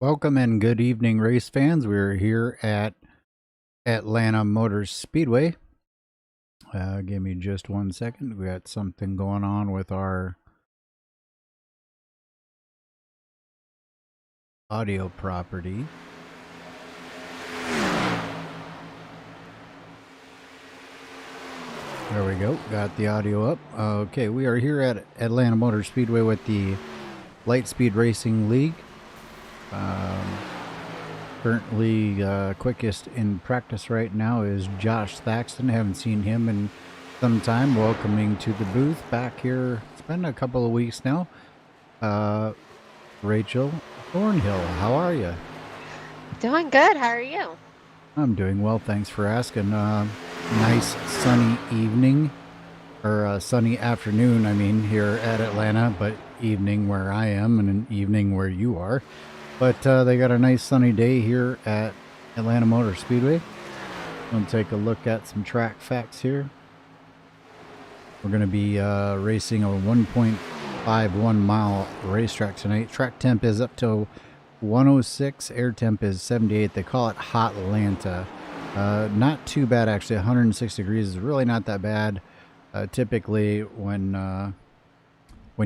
Welcome and good evening, race fans. We're here at Atlanta Motor Speedway. Give me just 1 second. We got something going on with our audio property. There we go. Got the audio up. Okay, we are here at Atlanta Motor Speedway with the Lightspeed Racing League. Currently, quickest in practice right now is Josh Thaxton. Haven't seen him in some time. Welcoming to the booth back here. It's been a couple of weeks now. Rachel Thornhill, how are you? Doing good. How are you? I'm doing well, thanks for asking. Nice sunny evening, or sunny afternoon, I mean, here at Atlanta, but evening where I am and an evening where you are. But they got a nice sunny day here at Atlanta Motor Speedway. We'll take a look at some track facts here. We're going to be racing a 1.51 mile racetrack tonight. Track temp is up to 106. Air temp is 78. They call it Hot Atlanta. Not too bad, actually. 106 degrees is really not that bad. Typically, when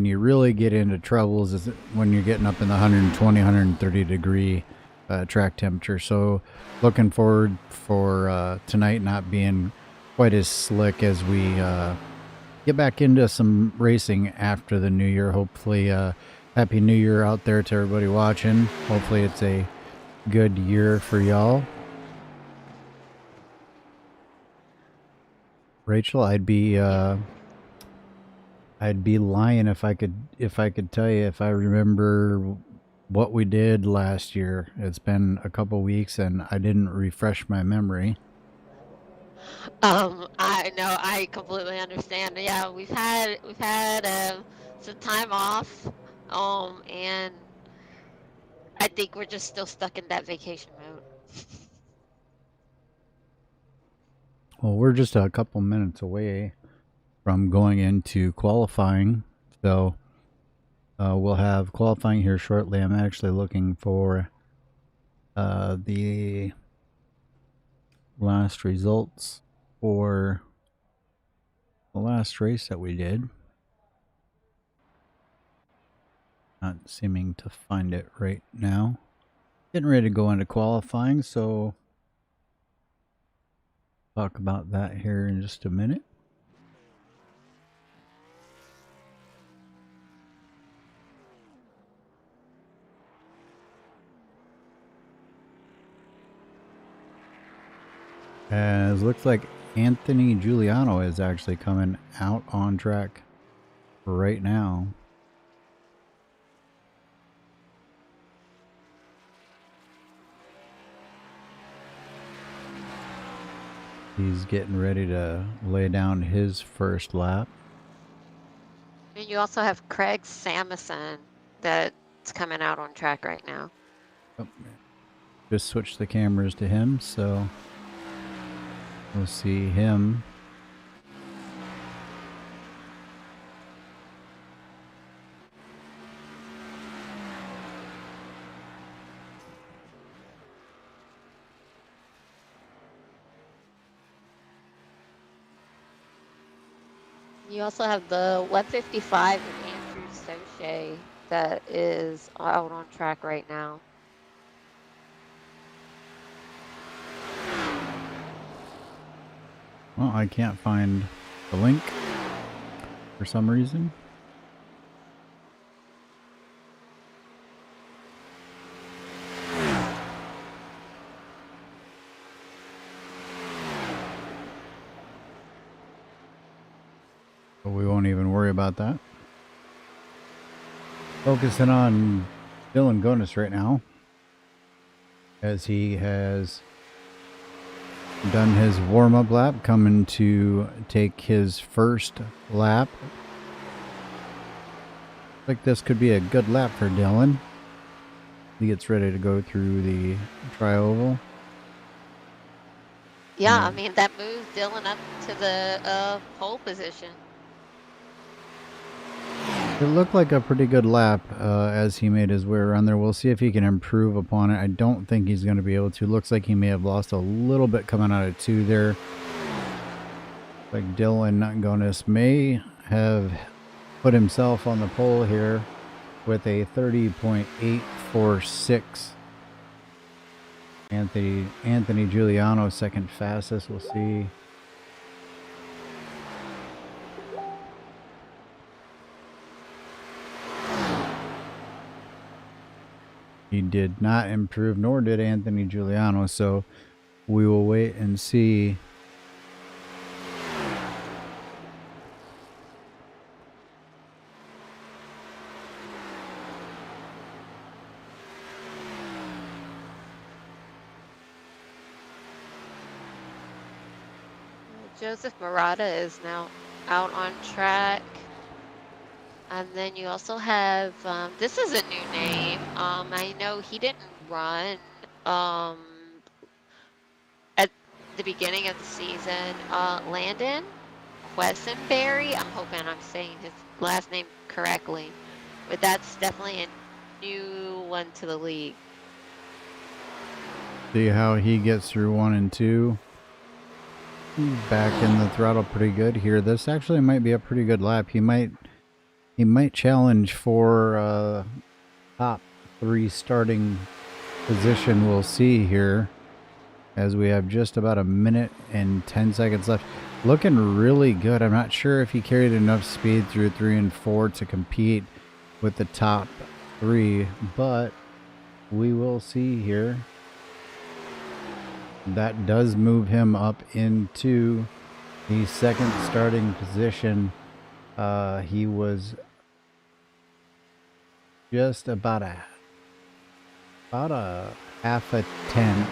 you really get into troubles is when you're getting up in the 120, 130 degree track temperature. So looking forward for tonight not being quite as slick as we get back into some racing after the new year. Hopefully, happy new year out there to everybody watching. Hopefully it's a good year for y'all. Rachel, I'd be lying if I could tell you if I remember what we did last year. It's been a couple weeks and I didn't refresh my memory. I know I completely understand. Yeah, we've had some time off. And I think we're just still stuck in that vacation mode. Well, we're just a couple minutes away from going into qualifying, so we'll have qualifying here shortly. I'm actually looking for the last results for the last race that we did. Not seeming to find it right now. Getting ready to go into qualifying, so talk about that here in just a minute. As looks like Anthony Giuliano is actually coming out on track right now. He's getting ready to lay down his first lap. And you also have Craig Samison that's coming out on track right now. Oh, just switch the cameras to him, so we'll see him. You also have the 155 of Andrew Soche that is out on track right now. Well, I can't find the link for some reason. But we won't even worry about that. Focusing on Dylan Gonis right now, as he has done his warm-up lap, coming to take his first lap. Like this could be a good lap for Dylan. He gets ready to go through the tri-oval. Yeah, I mean, that moves Dylan up to the pole position. It looked like a pretty good lap as he made his way around there. We'll see if he can improve upon it. I don't think he's going to be able to. Looks like he may have lost a little bit coming out of 2 there. Like Dylan Gonis may have put himself on the pole here with a 30.846. Anthony Giuliano second fastest. We'll see. He did not improve, nor did Anthony Giuliano, so we will wait and see. Joseph Murata is now out on track. And then you also have, this is a new name. I know he didn't run at the beginning of the season. Landon Quessenberry, I'm hoping I'm saying his last name correctly, but that's definitely a new one to the league. See how he gets through 1 and 2. Back in the throttle pretty good here. This actually might be a pretty good lap. He might challenge for top 3 starting position. We'll see here as we have just about a minute and 10 seconds left. Looking really good. I'm not sure if he carried enough speed through 3 and 4 to compete with the top 3, but we will see here. That does move him up into the second starting position. He was just about a half a 10.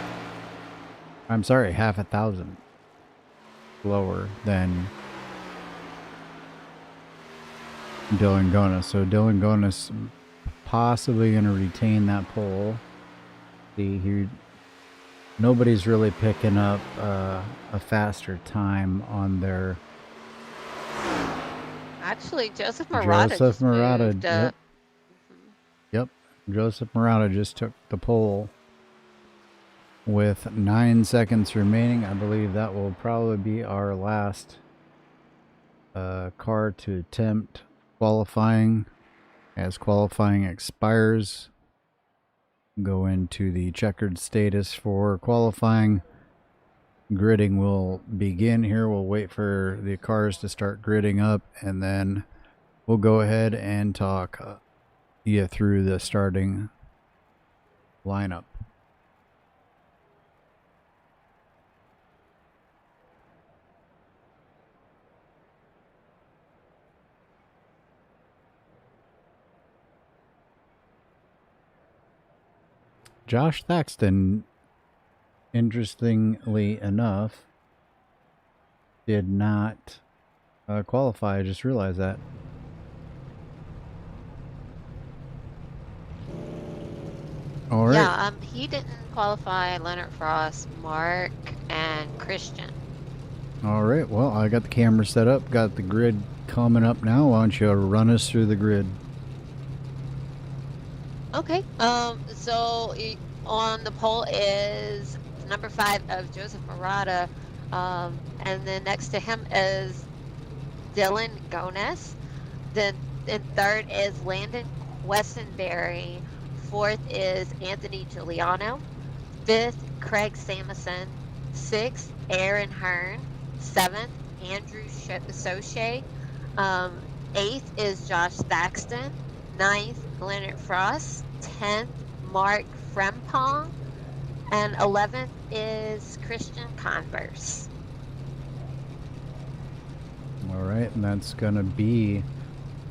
I'm sorry, half a thousand lower than Dylan Gonis. So Dylan Gonis possibly going to retain that pole. See here. Nobody's really picking up a faster time on their. Actually, Joseph Murata. Yep. Yep. Joseph Murata just took the pole with 9 seconds remaining. I believe that will probably be our last car to attempt qualifying. As qualifying expires, go into the checkered status for qualifying. Gridding will begin here. We'll wait for the cars to start gridding up, and then we'll go ahead and talk you through the starting lineup. Josh Thaxton, interestingly enough, did not qualify. I just realized that. All right. Yeah, he didn't qualify. Leonard Frost, Mark, and Christian. All right. Well, I got the camera set up. Got the grid coming up now. Why don't you run us through the grid? Okay. So on the pole is number 5 of Joseph Murata, and then next to him is Dylan Gonis. Then in third is Landon Quessenberry. Fourth is Anthony Giuliano. Fifth, Craig Samuelson. Sixth, Aaron Hearn. Seventh, Andrew Soche. Eighth is Josh Thaxton. Ninth, Leonard Frost. 10th, Mark Frempong. And 11th is Christian Converse. All right, and that's going to be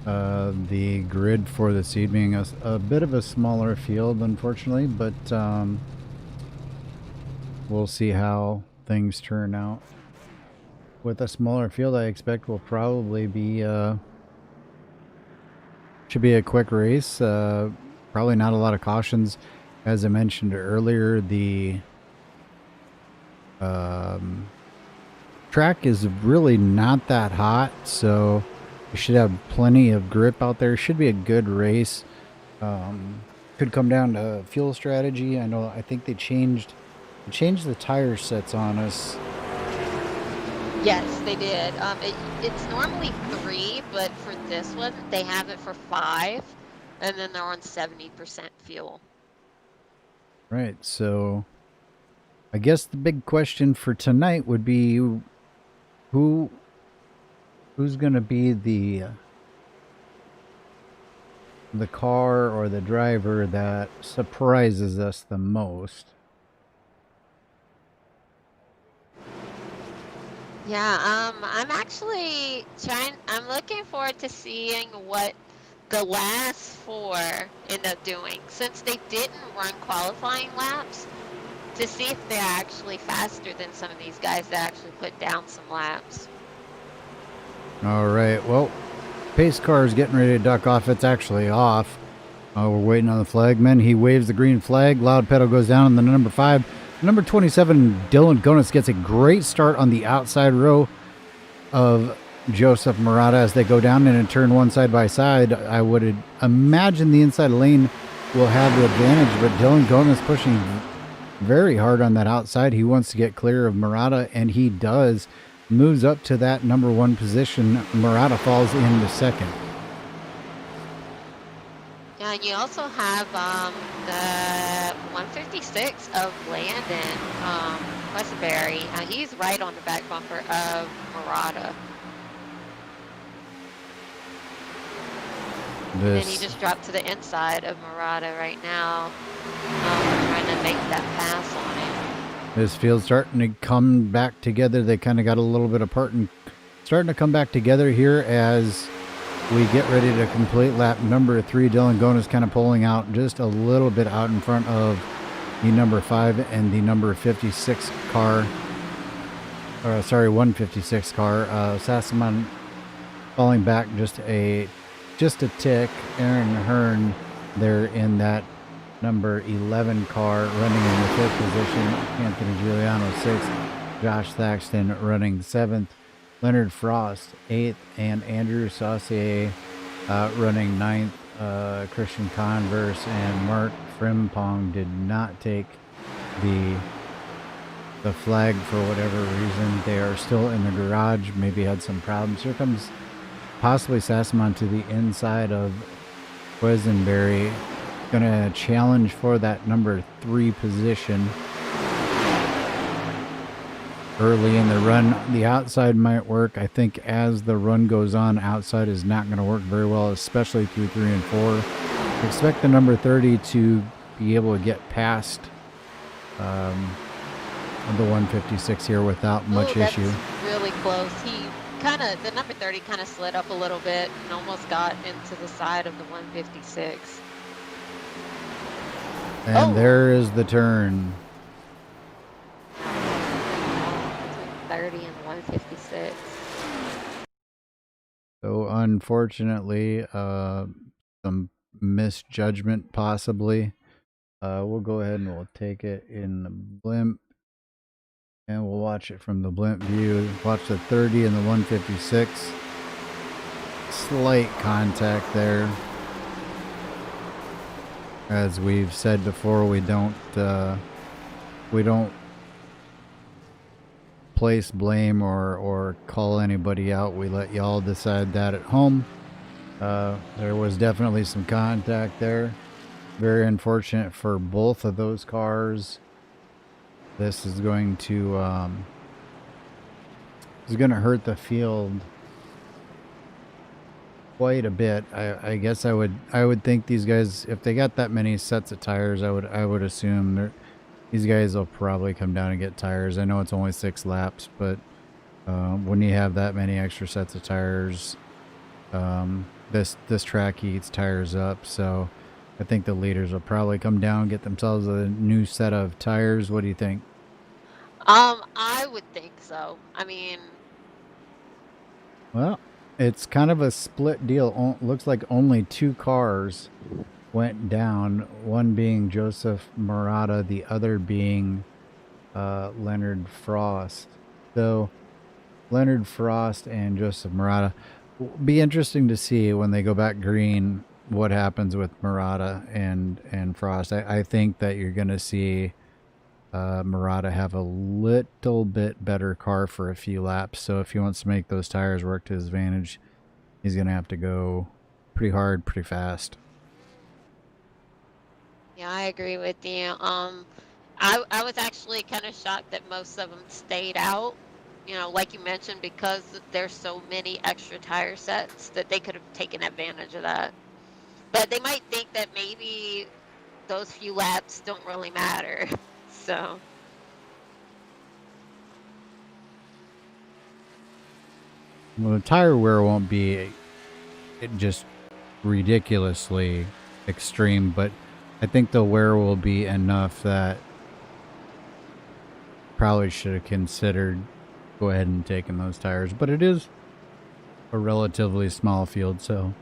the grid for this evening. A bit of a smaller field, unfortunately, but we'll see how things turn out. With a smaller field, I expect will probably be should be a quick race. Probably not a lot of cautions. As I mentioned earlier, the track is really not that hot, so We should have plenty of grip out there. Should be a good race. Could come down to fuel strategy. I think they changed the tire sets on us. Yes, they did. It's normally 3, but for this one, they have it for 5, and then they're on 70% fuel. Right, so I guess the big question for tonight would be who's going to be the car or the driver that surprises us the most. Yeah, I'm actually I'm looking forward to seeing what the last 4 end up doing, since they didn't run qualifying laps, to see if they're actually faster than some of these guys that actually put down some laps. All right, well, pace car is getting ready to duck off. It's actually off. We're waiting on the flagman. He waves the green flag. Loud pedal goes down on the number 5. Number 27, Dylan Gonis, gets a great start on the outside row of Joseph Murata as they go down in a turn 1 side by side. I would imagine the inside lane will have the advantage, but Dylan Gonis pushing very hard on that outside. He wants to get clear of Murata, and he does. Moves up to that number 1 position. Murata falls into second. Yeah, and you also have the 156 of Landon Westbury. He's right on the back bumper of Murata. And then he just dropped to the inside of Murata right now, trying to make that pass on it. This field's starting to come back together. They kind of got a little bit apart and starting to come back together here as we get ready to complete lap number 3. Dylan Gonis kind of pulling out just a little bit out in front of the number 5 and the number 56 car. 156 car. Sassamon falling back just a tick. Aaron Hearn there in that number 11 car running in the 5th position. Anthony Giuliano 6th. Josh Thaxton running 7th. Leonard Frost 8th, and Andrew Saucier running 9th. Christian Converse and Mark Frimpong did not take the flag for whatever reason. They are still in the garage, maybe had some problems. Here comes possibly Sassamon to the inside of Quisenberry. Going to challenge for that number 3 position. Early in the run, the outside might work. I think as the run goes on, outside is not going to work very well, especially through 3 and 4. Expect the number 30 to be able to get past the 156 here without much issue. Really close. The number 30 kind of slid up a little bit and almost got into the side of the 156. And there is the turn. 30 and 156. So unfortunately, some misjudgment possibly. We'll go ahead and we'll take it in the blimp, and we'll watch it from the blimp view. Watch the 30 and the 156. Slight contact there. As we've said before, we don't place blame or call anybody out. We let y'all decide that at home. There was definitely some contact there. Very unfortunate for both of those cars. This is going to hurt the field quite a bit. I guess I would think these guys, if they got that many sets of tires, I would assume these guys will probably come down and get tires. I know it's only 6 laps, but when you have that many extra sets of tires, this track eats tires up. So I think the leaders will probably come down and get themselves a new set of tires. What do you think? I would think so. I mean, well, it's kind of a split deal. Looks like only 2 cars went down, one being Joseph Murata, the other being Leonard Frost. So Leonard Frost and Joseph Murata. Be interesting to see when they go back green what happens with Murata and Frost. I think that you're going to see Murata have a little bit better car for a few laps. So if he wants to make those tires work to his advantage, he's going to have to go pretty hard, pretty fast. Yeah, I agree with you. I was actually kind of shocked that most of them stayed out. You know, like you mentioned, because there's so many extra tire sets that they could have taken advantage of that. But they might think that maybe those few laps don't really matter. So, Well, the tire wear won't be just ridiculously extreme, but I think the wear will be enough that probably should have considered go ahead and taking those tires. But it is a relatively small field, so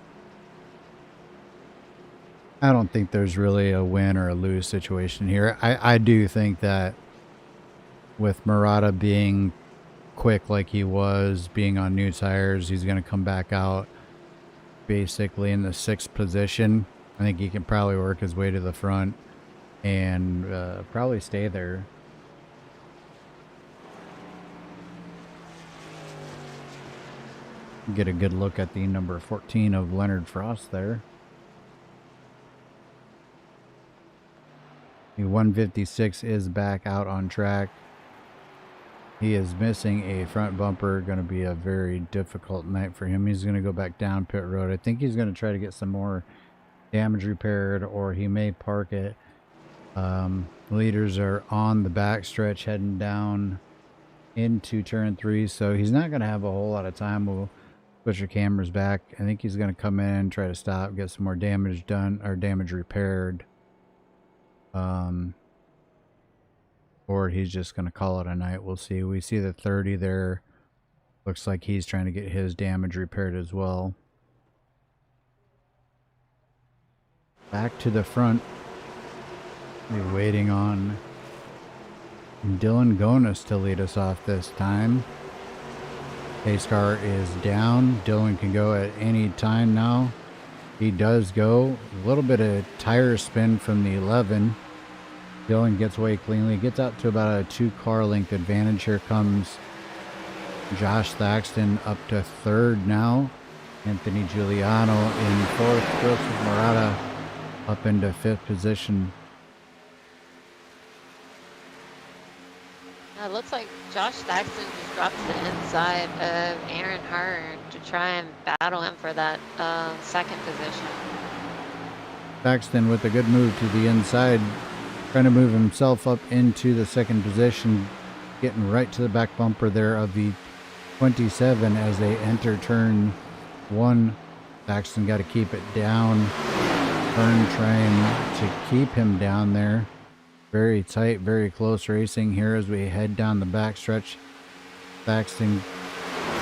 I don't think there's really a win or a lose situation here. I do think that with Murata being quick like he was, being on new tires, he's going to come back out basically in the 6th position. I think he can probably work his way to the front and probably stay there. Get a good look at the number 14 of Leonard Frost there. The 156 is back out on track. He is missing a front bumper. Going to be a very difficult night for him. He's going to go back down pit road. I think he's going to try to get some more damage repaired, or he may park it. Leaders are on the back stretch heading down into turn 3, so he's not going to have a whole lot of time. We'll switch your cameras back. I think he's going to come in, try to stop, get some more damage done, or damage repaired. Or he's just going to call it a night. We'll see. We see the 30 there. Looks like he's trying to get his damage repaired as well. Back to the front. We're waiting on Dylan Gonis to lead us off this time. Pace car is down. Dylan can go at any time now. He does go. A little bit of tire spin from the 11. Dylan gets away cleanly. Gets out to about a 2-car length advantage. Here comes Josh Thaxton up to 3rd now. Anthony Giuliano in 4th. Joseph Murata up into 5th position. it looks like Josh Thaxton just dropped to the inside of Aaron Hearn to try and battle him for that 2nd position. Thaxton with a good move to the inside, trying to move himself up into the 2nd position, getting right to the back bumper there of the 27 as they enter turn 1. Thaxton got to keep it down. Hearn trying to keep him down there. Very tight, very close racing here as we head down the back stretch. Thaxton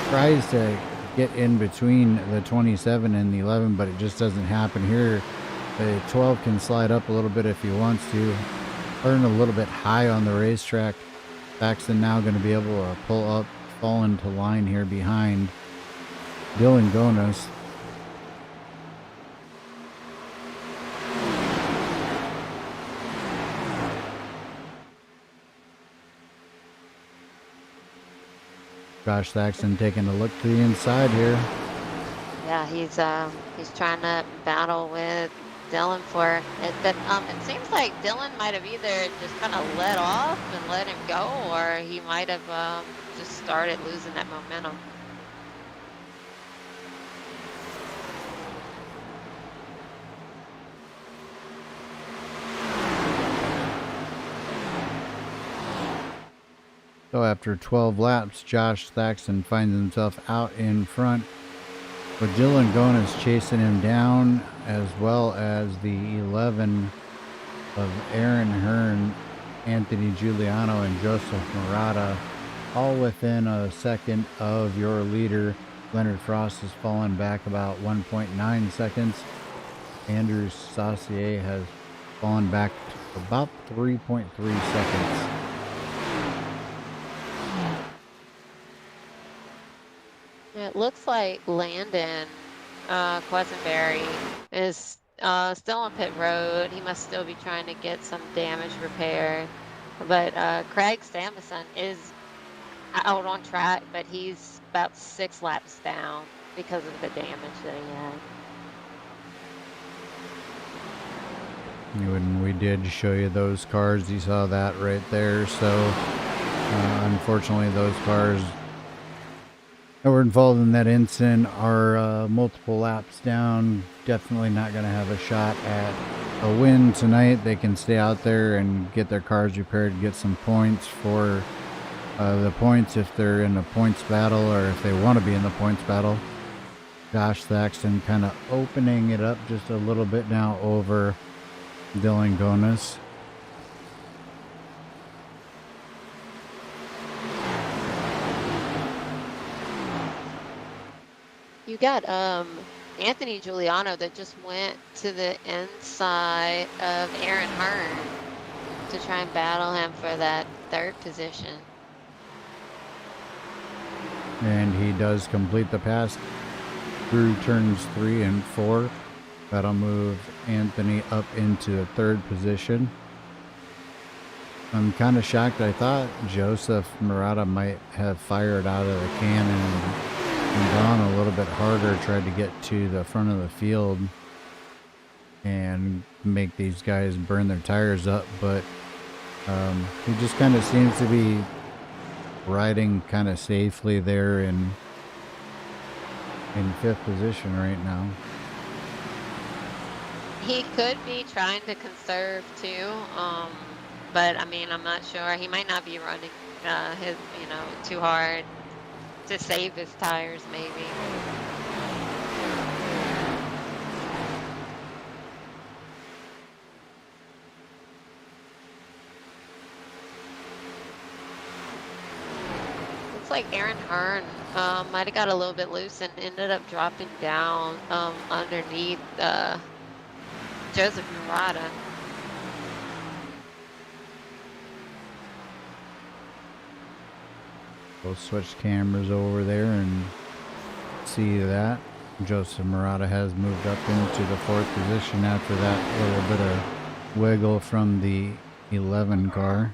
tries to get in between the 27 and the 11, but it just doesn't happen here. The 12 can slide up a little bit if he wants to. Hearn a little bit high on the racetrack. Thaxton now going to be able to pull up, fall into line here behind Dylan Gonis. Josh Thaxton taking a look to the inside here. Yeah, he's trying to battle with Dylan for it, but it seems like Dylan might have either just kind of let off and let him go, or he might have just started losing that momentum. So after 12 laps, Josh Thaxton finds himself out in front, with Dylan Gonis chasing him down, as well as the 11 of Aaron Hearn, Anthony Giuliano, and Joseph Murata, all within a second of your leader. Leonard Frost has fallen back about 1.9 seconds. Andrew Saucier has fallen back to about 3.3 seconds. looks like Landon Quisenberry is still on pit road. He must still be trying to get some damage repaired. But Craig Samuelson is out on track, but he's about 6 laps down because of the damage that he had. When we did show you those cars, you saw that right there. So unfortunately, those cars that were involved in that incident are multiple laps down. Definitely not going to have a shot at a win tonight. They can stay out there and get their cars repaired, get some points for the points if they're in a points battle or if they want to be in the points battle. Josh Thaxton kind of opening it up just a little bit now over Dylan Gonis. You got Anthony Giuliano that just went to the inside of Aaron Hearn to try and battle him for that 3rd position. And he does complete the pass through turns 3 and 4. That'll move Anthony up into the 3rd position. I'm kind of shocked. I thought Joseph Murata might have fired out of the cannon and gone a little bit harder, tried to get to the front of the field and make these guys burn their tires up, but he just kind of seems to be riding kind of safely there in 5th position right now. He could be trying to conserve too, but I mean, I'm not sure. He might not be running his, too hard to save his tires, maybe. Looks like Aaron Hearn might have got a little bit loose and ended up dropping down underneath Joseph Murata. We'll switch cameras over there and see that. Joseph Murata has moved up into the 4th position after that little bit of wiggle from the 11 car.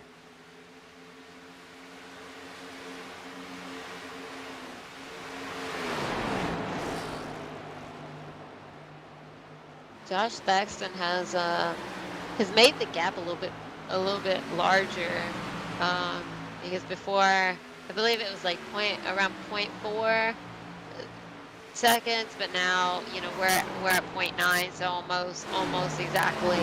Josh Thaxton has made the gap a little bit larger because before, I believe it was like around 0.4 seconds, but now we're at 0.9, so almost exactly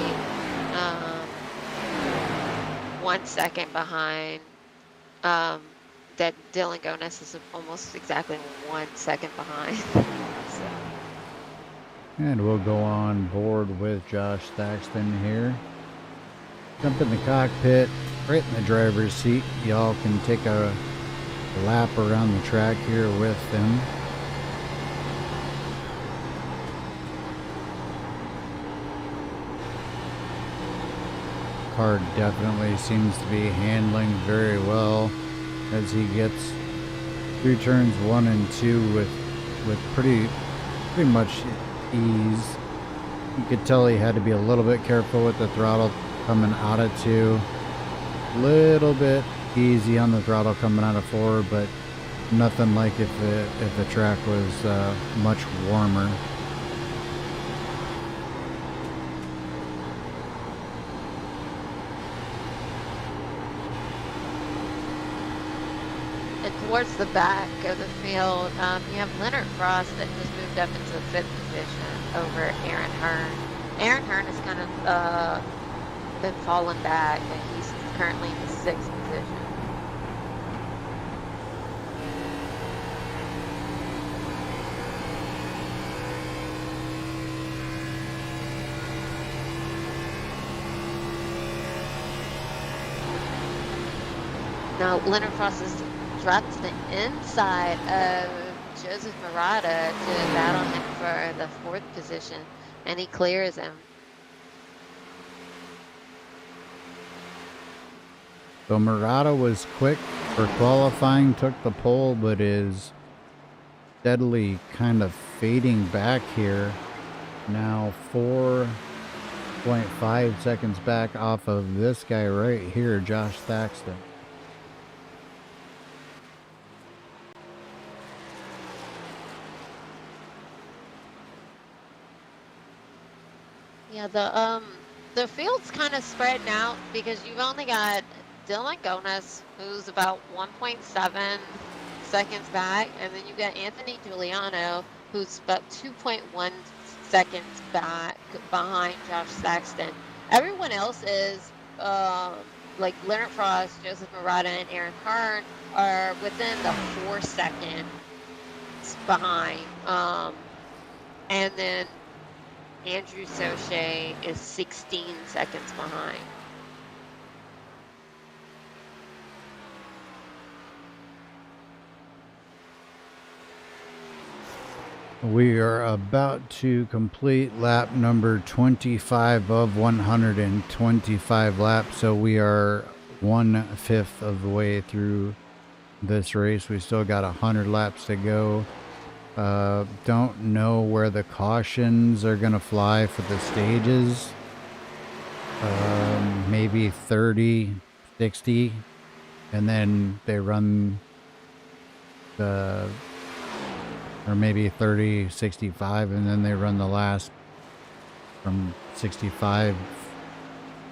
1 second behind. That Dylan Gonis is almost exactly 1 second behind. So. And we'll go on board with Josh Thaxton here. Jump in the cockpit, right in the driver's seat. Y'all can take a lap around the track here with him. Car definitely seems to be handling very well as he gets through turns 1 and 2 with pretty much ease. You could tell he had to be a little bit careful with the throttle coming out of 2. Little bit easy on the throttle coming out of 4, but nothing like if the track was much warmer. And towards the back of the field, you have Leonard Frost that just moved up into the 5th position over Aaron Hearn. Aaron Hearn has kind of been falling back, and he's currently in the 6th position. Now, Leonard Frost is dropped to the inside of Joseph Murata to battle him for the 4th position, and he clears him. So Murata was quick for qualifying, took the pole, but is steadily kind of fading back here. Now 4.5 seconds back off of this guy right here, Josh Thaxton. Yeah, the field's kind of spread out because you've only got Dylan Gones, who's about 1.7 seconds back, and then you've got Anthony Giuliano, who's about 2.1 seconds back behind Josh Saxton. Everyone else is like Leonard Frost, Joseph Murata, and Aaron Hearn are within the 4 seconds behind. And then Andrew Soche is 16 seconds behind. We are about to complete lap number 25 of 125 laps, so we are 1/5 of the way through this race. We still got 100 laps to go. Don't know where the cautions are going to fly for the stages. Maybe 30, 60, and then they run the, or maybe 30, 65, and then they run the last from 65.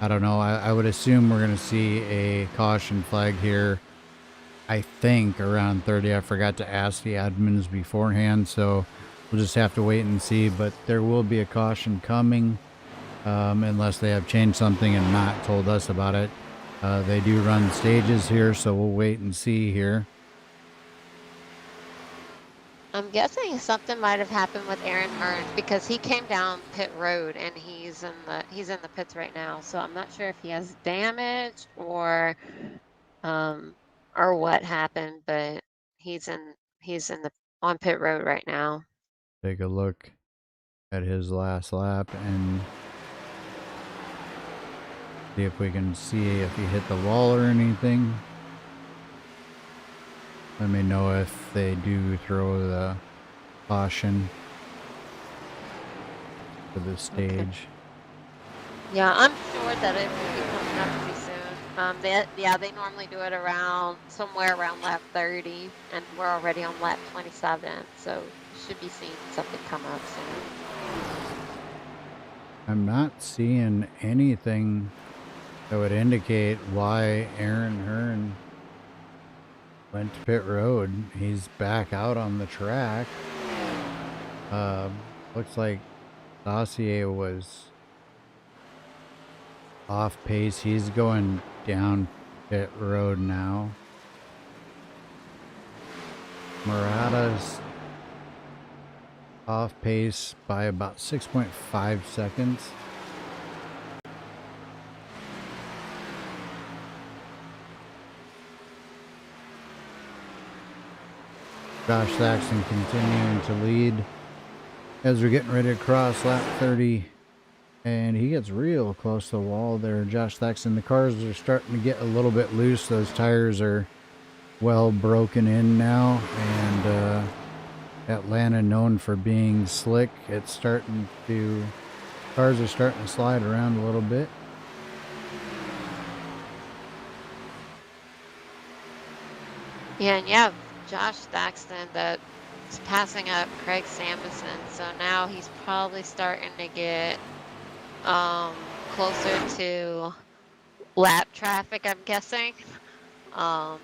I don't know. I would assume we're going to see a caution flag here, I think, around 30. I forgot to ask the admins beforehand, so we'll just have to wait and see. But there will be a caution coming, unless they have changed something and not told us about it. They do run stages here, so we'll wait and see here. I'm guessing something might have happened with Aaron Hearn because he came down pit road and he's in the pits right now. So I'm not sure if he has damage or what happened, but he's in the on pit road right now. Take a look at his last lap and see if we can see if he hit the wall or anything. Let me know if they do throw the caution for the stage. Okay. Yeah, I'm sure that it will be coming up pretty soon. They normally do it somewhere around lap 30, and we're already on lap 27, so you should be seeing something come up soon. I'm not seeing anything that would indicate why Aaron Hearn went to pit road. He's back out on the track. Looks like Dossier was off pace. He's going down pit road now. Murata's off pace by about 6.5 seconds. Josh Thaxton continuing to lead as we're getting ready to cross lap 30, and he gets real close to the wall there. Josh Thaxton, the cars are starting to get a little bit loose. Those tires are well broken in now, and Atlanta, known for being slick, cars are starting to slide around a little bit. Yeah, and you have Josh Thaxton that's passing up Craig Samuelson, so now he's probably starting to get closer to lap traffic, I'm guessing. I'm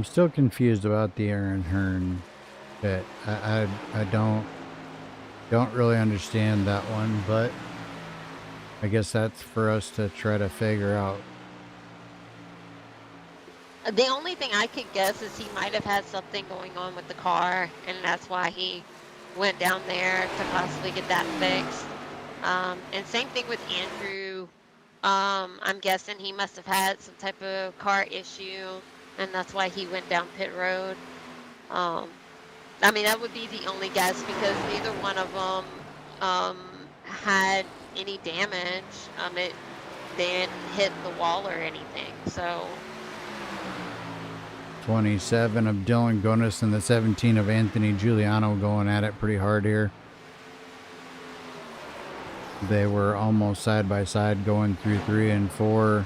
still confused about the Aaron Hearn bit. I don't really understand that one, but I guess that's for us to try to figure out. The only thing I could guess is he might have had something going on with the car, and that's why he went down there to possibly get that fixed. And same thing with Andrew. I'm guessing he must have had some type of car issue, and that's why he went down pit road. I mean, that would be the only guess because neither one of them had any damage. They didn't hit the wall or anything, so. 27 of Dylan Gonis and the 17 of Anthony Giuliano going at it pretty hard here. They were almost side by side going through 3 and 4.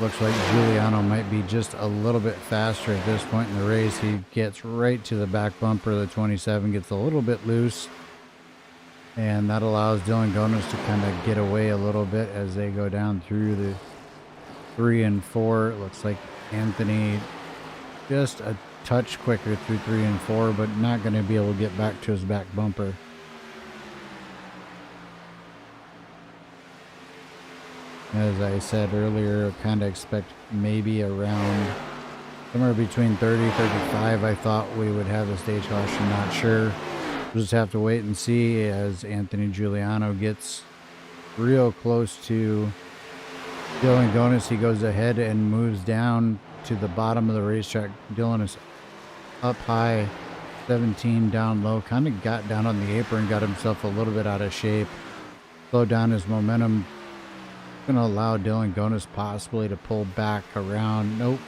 Looks like Giuliano might be just a little bit faster at this point in the race. He gets right to the back bumper. The 27 gets a little bit loose, and that allows Dylan Gonis to kind of get away a little bit as they go down through the 3 and 4. It looks like Anthony just a touch quicker through 3 and 4, but not going to be able to get back to his back bumper. As I said earlier, kind of expect maybe around somewhere between 30, 35. I thought we would have a stage caution, not sure. We'll just have to wait and see as Anthony Giuliano gets real close to Dylan Gonis. He goes ahead and moves down to the bottom of the racetrack. Dylan is up high, 17 down low, kind of got down on the apron, got himself a little bit out of shape, slowed down his momentum. Going to allow Dylan Gonis possibly to pull back around. Nope.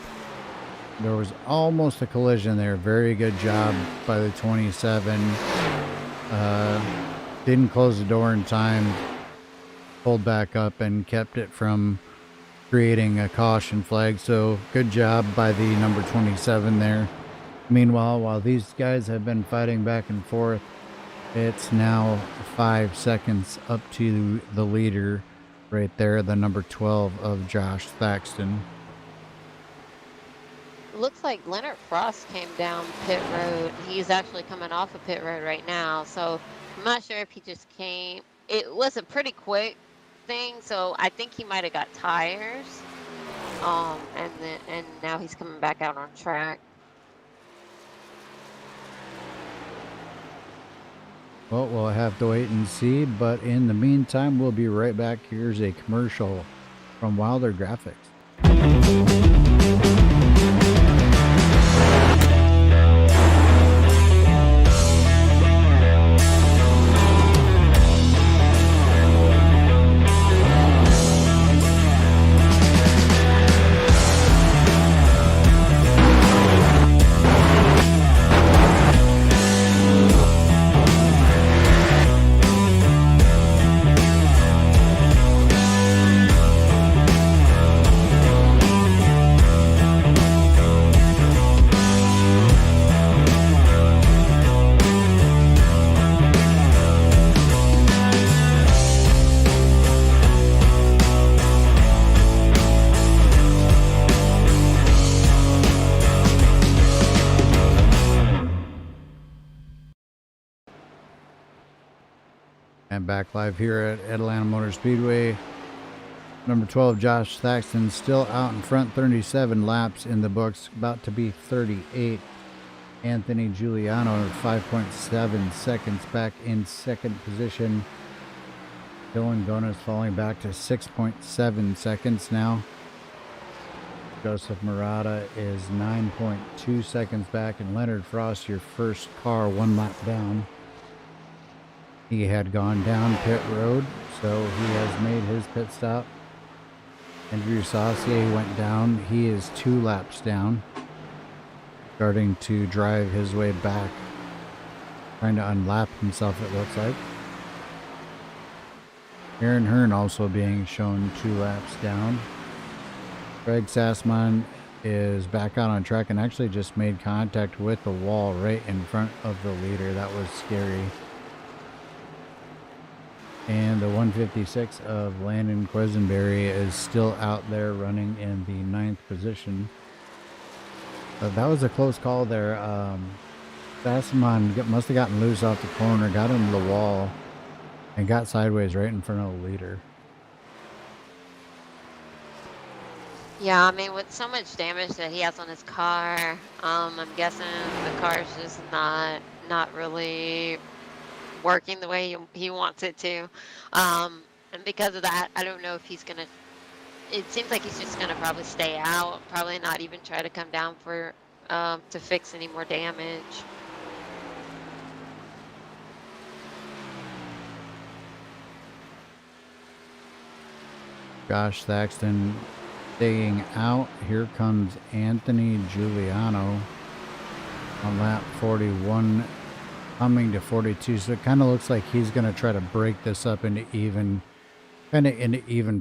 There was almost a collision there. Very good job by the 27. Didn't close the door in time. Pulled back up and kept it from creating a caution flag. So good job by the number 27 there. Meanwhile, while these guys have been fighting back and forth, it's now 5 seconds up to the leader. Right there, the number 12 of Josh Thaxton. Looks like Leonard Frost came down pit road. He's actually coming off of pit road right now. So I'm not sure if he just came. It was a pretty quick thing, so I think he might have got tires. And now he's coming back out on track. Well, we'll have to wait and see, but in the meantime, we'll be right back. Here's a commercial from Wilder Graphix. And back live here at Atlanta Motor Speedway. Number 12, Josh Thaxton, still out in front, 37 laps in the books, about to be 38. Anthony Giuliano, 5.7 seconds back in second position. Dylan Gonis falling back to 6.7 seconds now. Joseph Murata is 9.2 seconds back, and Leonard Frost, your first car, 1 lap down. He had gone down pit road, so he has made his pit stop. Andrew Saucier went down. He is 2 laps down, starting to drive his way back, trying to unlap himself, it looks like. Aaron Hearn also being shown 2 laps down. Greg Sassman is back out on track and actually just made contact with the wall right in front of the leader. That was scary. And the 156 of Landon Quisenberry is still out there running in the 9th position. That was a close call there. Sassman must have gotten loose off the corner, got into the wall, and got sideways right in front of the leader. Yeah, I mean, with so much damage that he has on his car, I'm guessing the car's just not really working the way he wants it to. And because of that, I don't know if he's gonna, it seems like he's just gonna probably stay out, probably not even try to come down for to fix any more damage. Josh Thaxton staying out. Here comes Anthony Giuliano on lap 41, coming to 42. So it kind of looks like he's going to try to break this up into even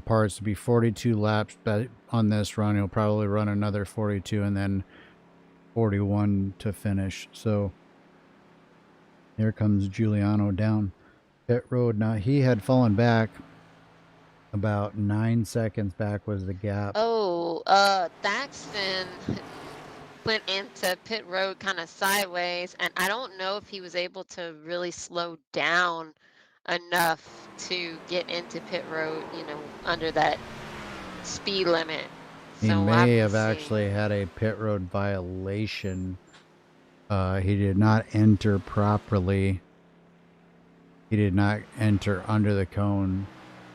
parts. To be 42 laps, but on this run he'll probably run another 42 and then 41 to finish. So here comes Giuliano down pit road. Now he had fallen back about 9 seconds back was the gap. Oh, Thaxton went into pit road kind of sideways, and I don't know if he was able to really slow down enough to get into pit road, under that speed limit. He So we'll have may to have see. actually had a pit road violation. He did not enter properly. He did not enter under the cone.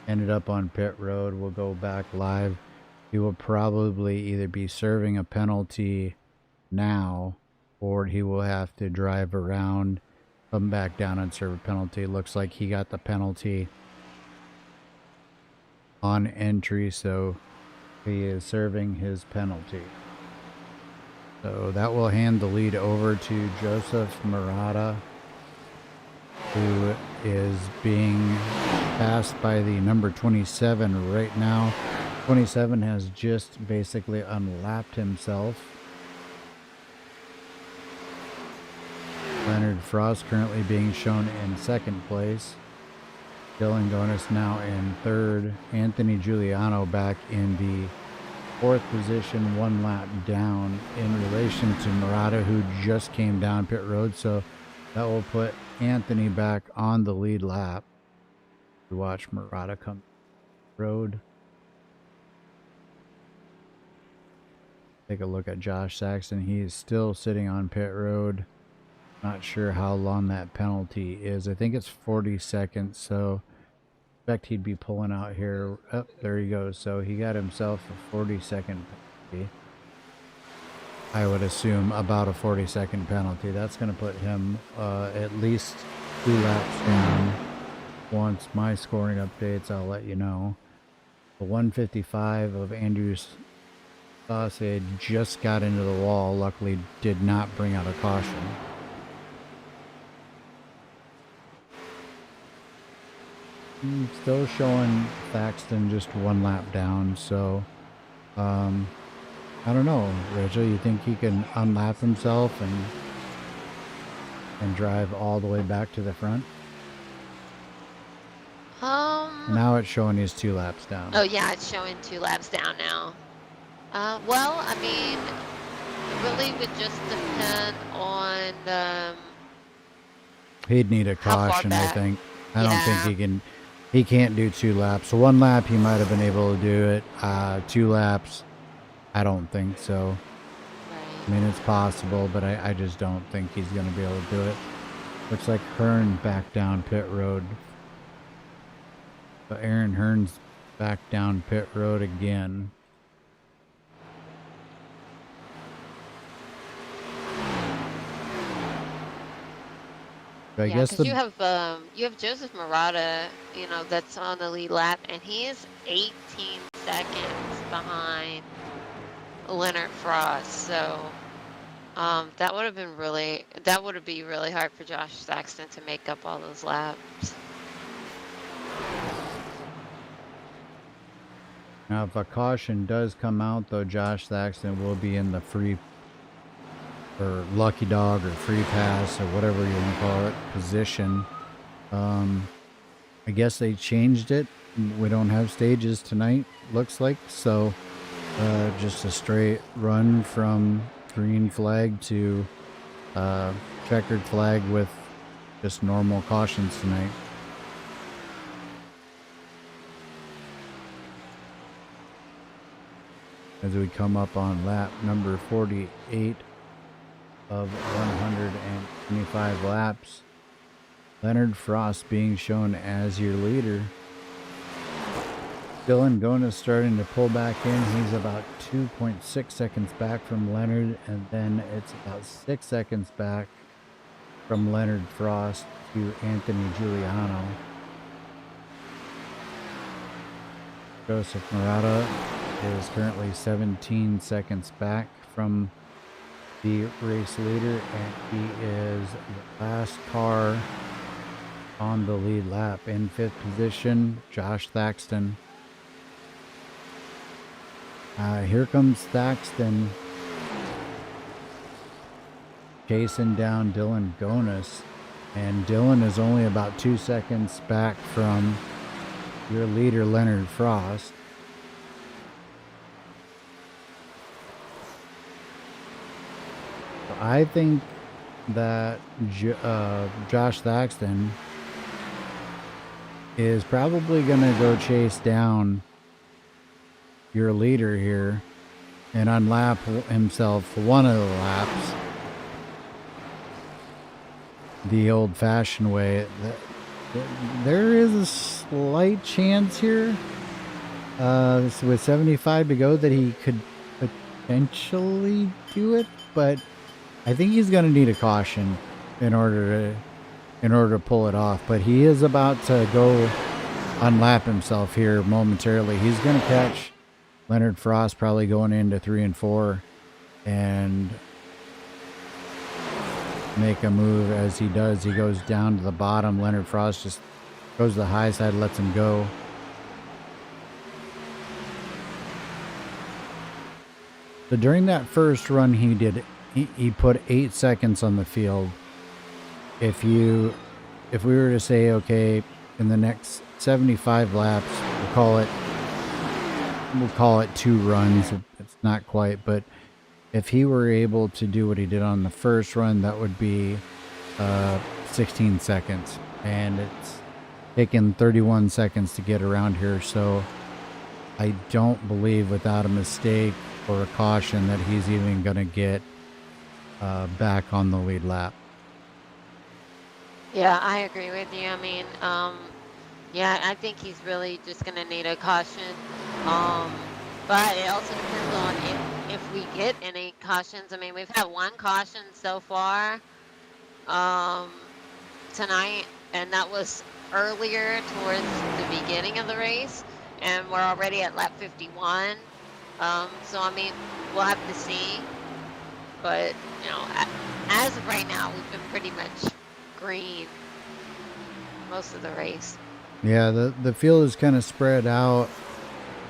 Ended up on pit road. We'll go back live. He will probably either be serving a penalty now, or he will have to drive around, come back down and serve a penalty. Looks like he got the penalty on entry, so he is serving his penalty. So that will hand the lead over to Joseph Murata, who is being passed by the number 27 right now. 27 has just basically unlapped himself. Leonard Frost currently being shown in second place. Dylan Gonis now in third. Anthony Giuliano back in the fourth position, 1 lap down in relation to Murata, who just came down pit road. So that will put Anthony back on the lead lap. We watch Murata come road. Take a look at Josh Saxton. He is still sitting on pit road. Not sure how long that penalty is. I think it's 40 seconds, so I expect he'd be pulling out here. Oh, there he goes. So he got himself a 40-second penalty. I would assume about a 40-second penalty. That's going to put him at least 2 laps down. Once my scoring updates, I'll let you know. The 155 of Andrews Sauce just got into the wall. Luckily did not bring out a caution. Still showing Thaxton just 1 lap down, so I don't know, Rachel, you think he can unlap himself and drive all the way back to the front? Now it's showing he's 2 laps down. Oh yeah, it's showing 2 laps down now. Well, I mean, it really would just depend on He'd need a caution, I think. I don't think he can't do 2 laps. So 1 lap he might have been able to do it. 2 laps, I don't think so. Right. I mean, it's possible, but I just don't think he's going to be able to do it. Looks like Hearn back down pit road. But Aaron Hearn's back down pit road again. I guess because you have Joseph Murata, that's on the lead lap, and he is 18 seconds behind Leonard Frost. So that would be really hard for Josh Saxton to make up all those laps. Now, if a caution does come out, though, Josh Saxton will be in the free or lucky dog or free pass or whatever you want to call it position. I guess they changed it. We don't have stages tonight, looks like, so just a straight run from green flag to checkered flag with just normal cautions tonight. As we come up on lap number 48 of 125 laps. Leonard Frost being shown as your leader. Dylan Gonis starting to pull back in. He's about 2.6 seconds back from Leonard, and then it's about 6 seconds back from Leonard Frost to Anthony Giuliano. Joseph Murata is currently 17 seconds back from the race leader, and he is the last car on the lead lap. In 5th position, Josh Thaxton. Here comes Thaxton chasing down Dylan Gonis, and Dylan is only about 2 seconds back from your leader, Leonard Frost. I think that Josh Thaxton is probably going to go chase down your leader here and unlap himself one of the laps the old-fashioned way. There is a slight chance here with 75 to go that he could potentially do it, but I think he's going to need a caution in order to pull it off. But he is about to go unlap himself here momentarily. He's going to catch Leonard Frost probably going into 3 and 4 and make a move. As he does, he goes down to the bottom. Leonard Frost just goes to the high side, lets him go. So during that first run he did, he put 8 seconds on the field. If we were to say, okay, in the next 75 laps, we'll call it 2 runs. It's not quite, but if he were able to do what he did on the first run, that would be 16 seconds, and it's taken 31 seconds to get around here. So I don't believe, without a mistake or a caution, that he's even going to get back on the lead lap. Yeah, I agree with you. I mean, yeah, I think he's really just going to need a caution. But it also depends on if we get any cautions. I mean, we've had 1 caution so far tonight, and that was earlier towards the beginning of the race, and we're already at lap 51. So, I mean, we'll have to see. But, you know, as of right now, we've been pretty much green most of the race. Yeah, the field is kind of spread out.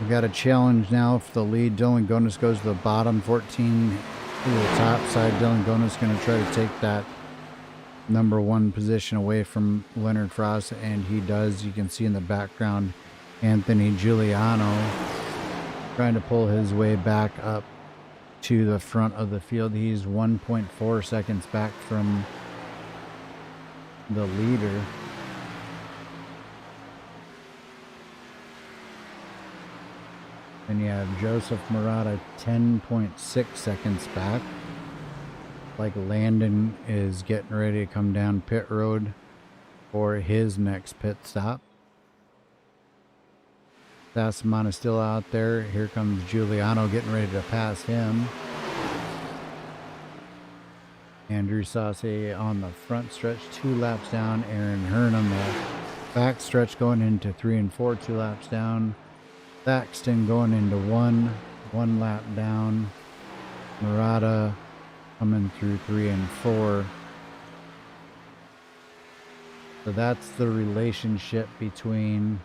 We got a challenge now for the lead. Dylan Gonis goes to the bottom, 14 to the top side. Dylan Gonis going to try to take that number 1 position away from Leonard Frost, and he does. You can see in the background Anthony Giuliano trying to pull his way back up to the front of the field. He's 1.4 seconds back from the leader. And you have Joseph Murata 10.6 seconds back. Like Landon is getting ready to come down pit road for his next pit stop. Sassamon is still out there. Here comes Giuliano getting ready to pass him. Andrew Sauce on the front stretch, 2 laps down. Aaron Hearn on the back stretch going into 3 and 4, 2 laps down. Thaxton going into 1 lap down. Murata coming through 3 and 4. So that's the relationship between.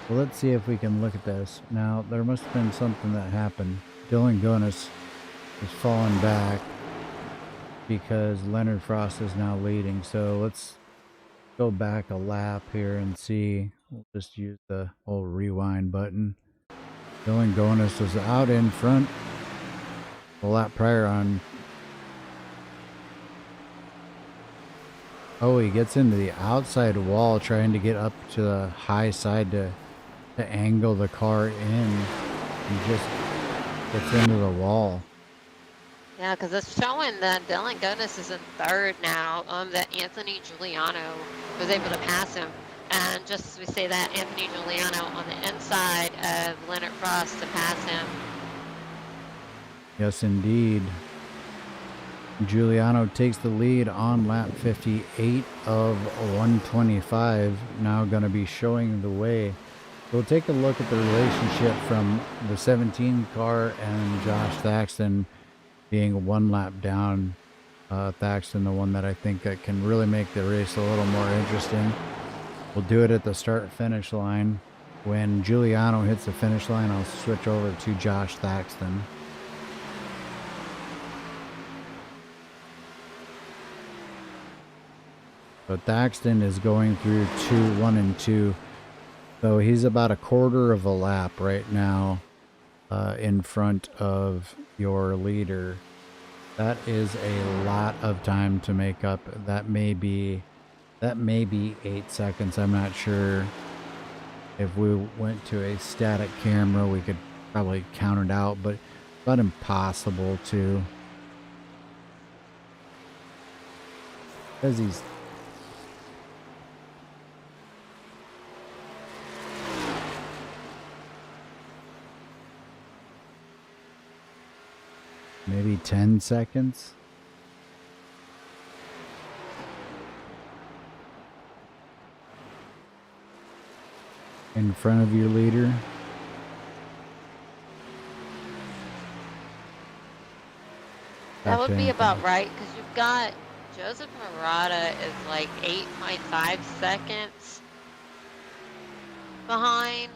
Well, let's see if we can look at this. Now, there must have been something that happened. Dylan Gonis is falling back because Leonard Frost is now leading. So let's go back a lap here and see. We'll just use the old rewind button. Dylan Gonis was out in front a lap prior on. Oh, he gets into the outside wall trying to get up to the high side to angle the car in. He just gets into the wall. Yeah, because it's showing that Dylan Gonis is in 3rd now. That Anthony Giuliano was able to pass him. And just as we say that, Anthony Giuliano on the inside of Leonard Frost to pass him. Yes, indeed. Giuliano takes the lead on lap 58 of 125. Now going to be showing the way We'll take a look at the relationship from the 17 car and Josh Thaxton being one lap down. Thaxton, the one that I think that can really make the race a little more interesting. We'll do it at the start-finish line. When Giuliano hits the finish line, I'll switch over to Josh Thaxton. So Thaxton is going through 1 and 2. So he's about a quarter of a lap right now in front of your leader. That is a lot of time to make up. That may be 8 seconds. I'm not sure. If we went to a static camera, we could probably count it out, but it's about impossible to. Because he's maybe 10 seconds. In front of your leader. That would be about right, because you've got Joseph Murata is like 8.5 seconds behind,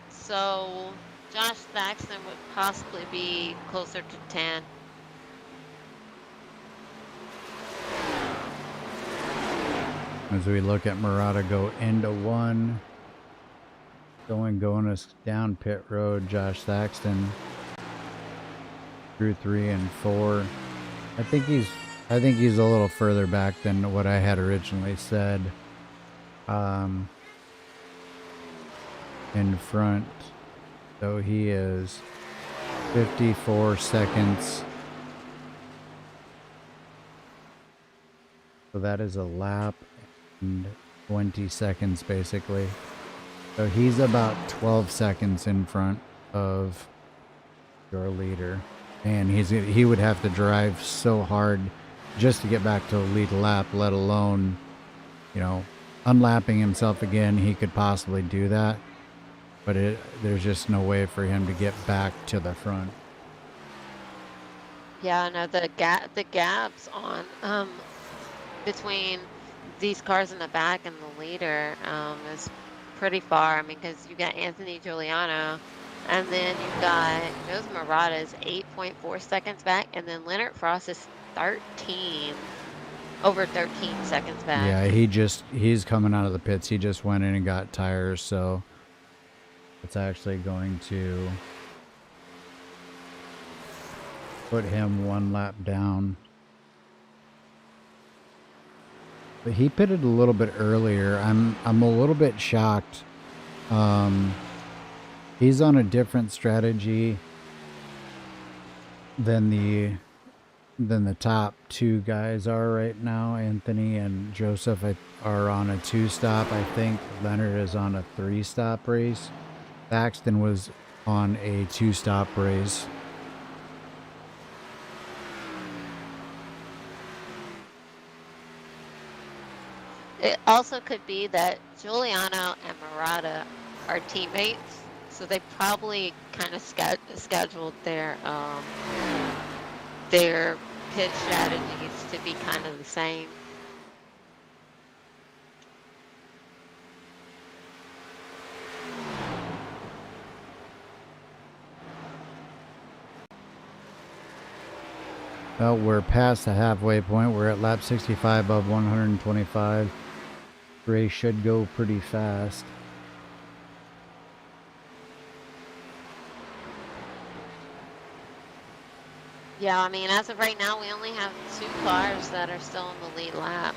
so Josh Thaxton would possibly be closer to 10. As we look at Murata go into 1, going us down pit road, Josh Thaxton through 3 and 4. I think he's a little further back than what I had originally said. In front, so he is 54 seconds. So that is a lap and 20 seconds basically. So he's about 12 seconds in front of your leader. And he would have to drive so hard just to get back to the lead lap, let alone, unlapping himself again. He could possibly do that, but there's just no way for him to get back to the front. Yeah, no, the gaps on between these cars in the back and the leader is pretty far. I mean, because you got Anthony Giuliano, and then you've got Joseph Murata is 8.4 seconds back, and then Leonard Frost is over 13 seconds back. Yeah, he's coming out of the pits. He just went in and got tires, so it's actually going to put him 1 lap down. But he pitted a little bit earlier. I'm a little bit shocked. He's on a different strategy than the top 2 guys are right now. Anthony and Joseph are on a 2-stop. I think Leonard is on a 3-stop race. Thaxton was on a 2-stop race. It also could be that Giuliano and Murata are teammates, so they probably kind of scheduled their pit strategies to be kind of the same. Well, we're past the halfway point. We're at lap 65 of 125. Race should go pretty fast. Yeah, I mean, as of right now, we only have 2 cars that are still in the lead lap.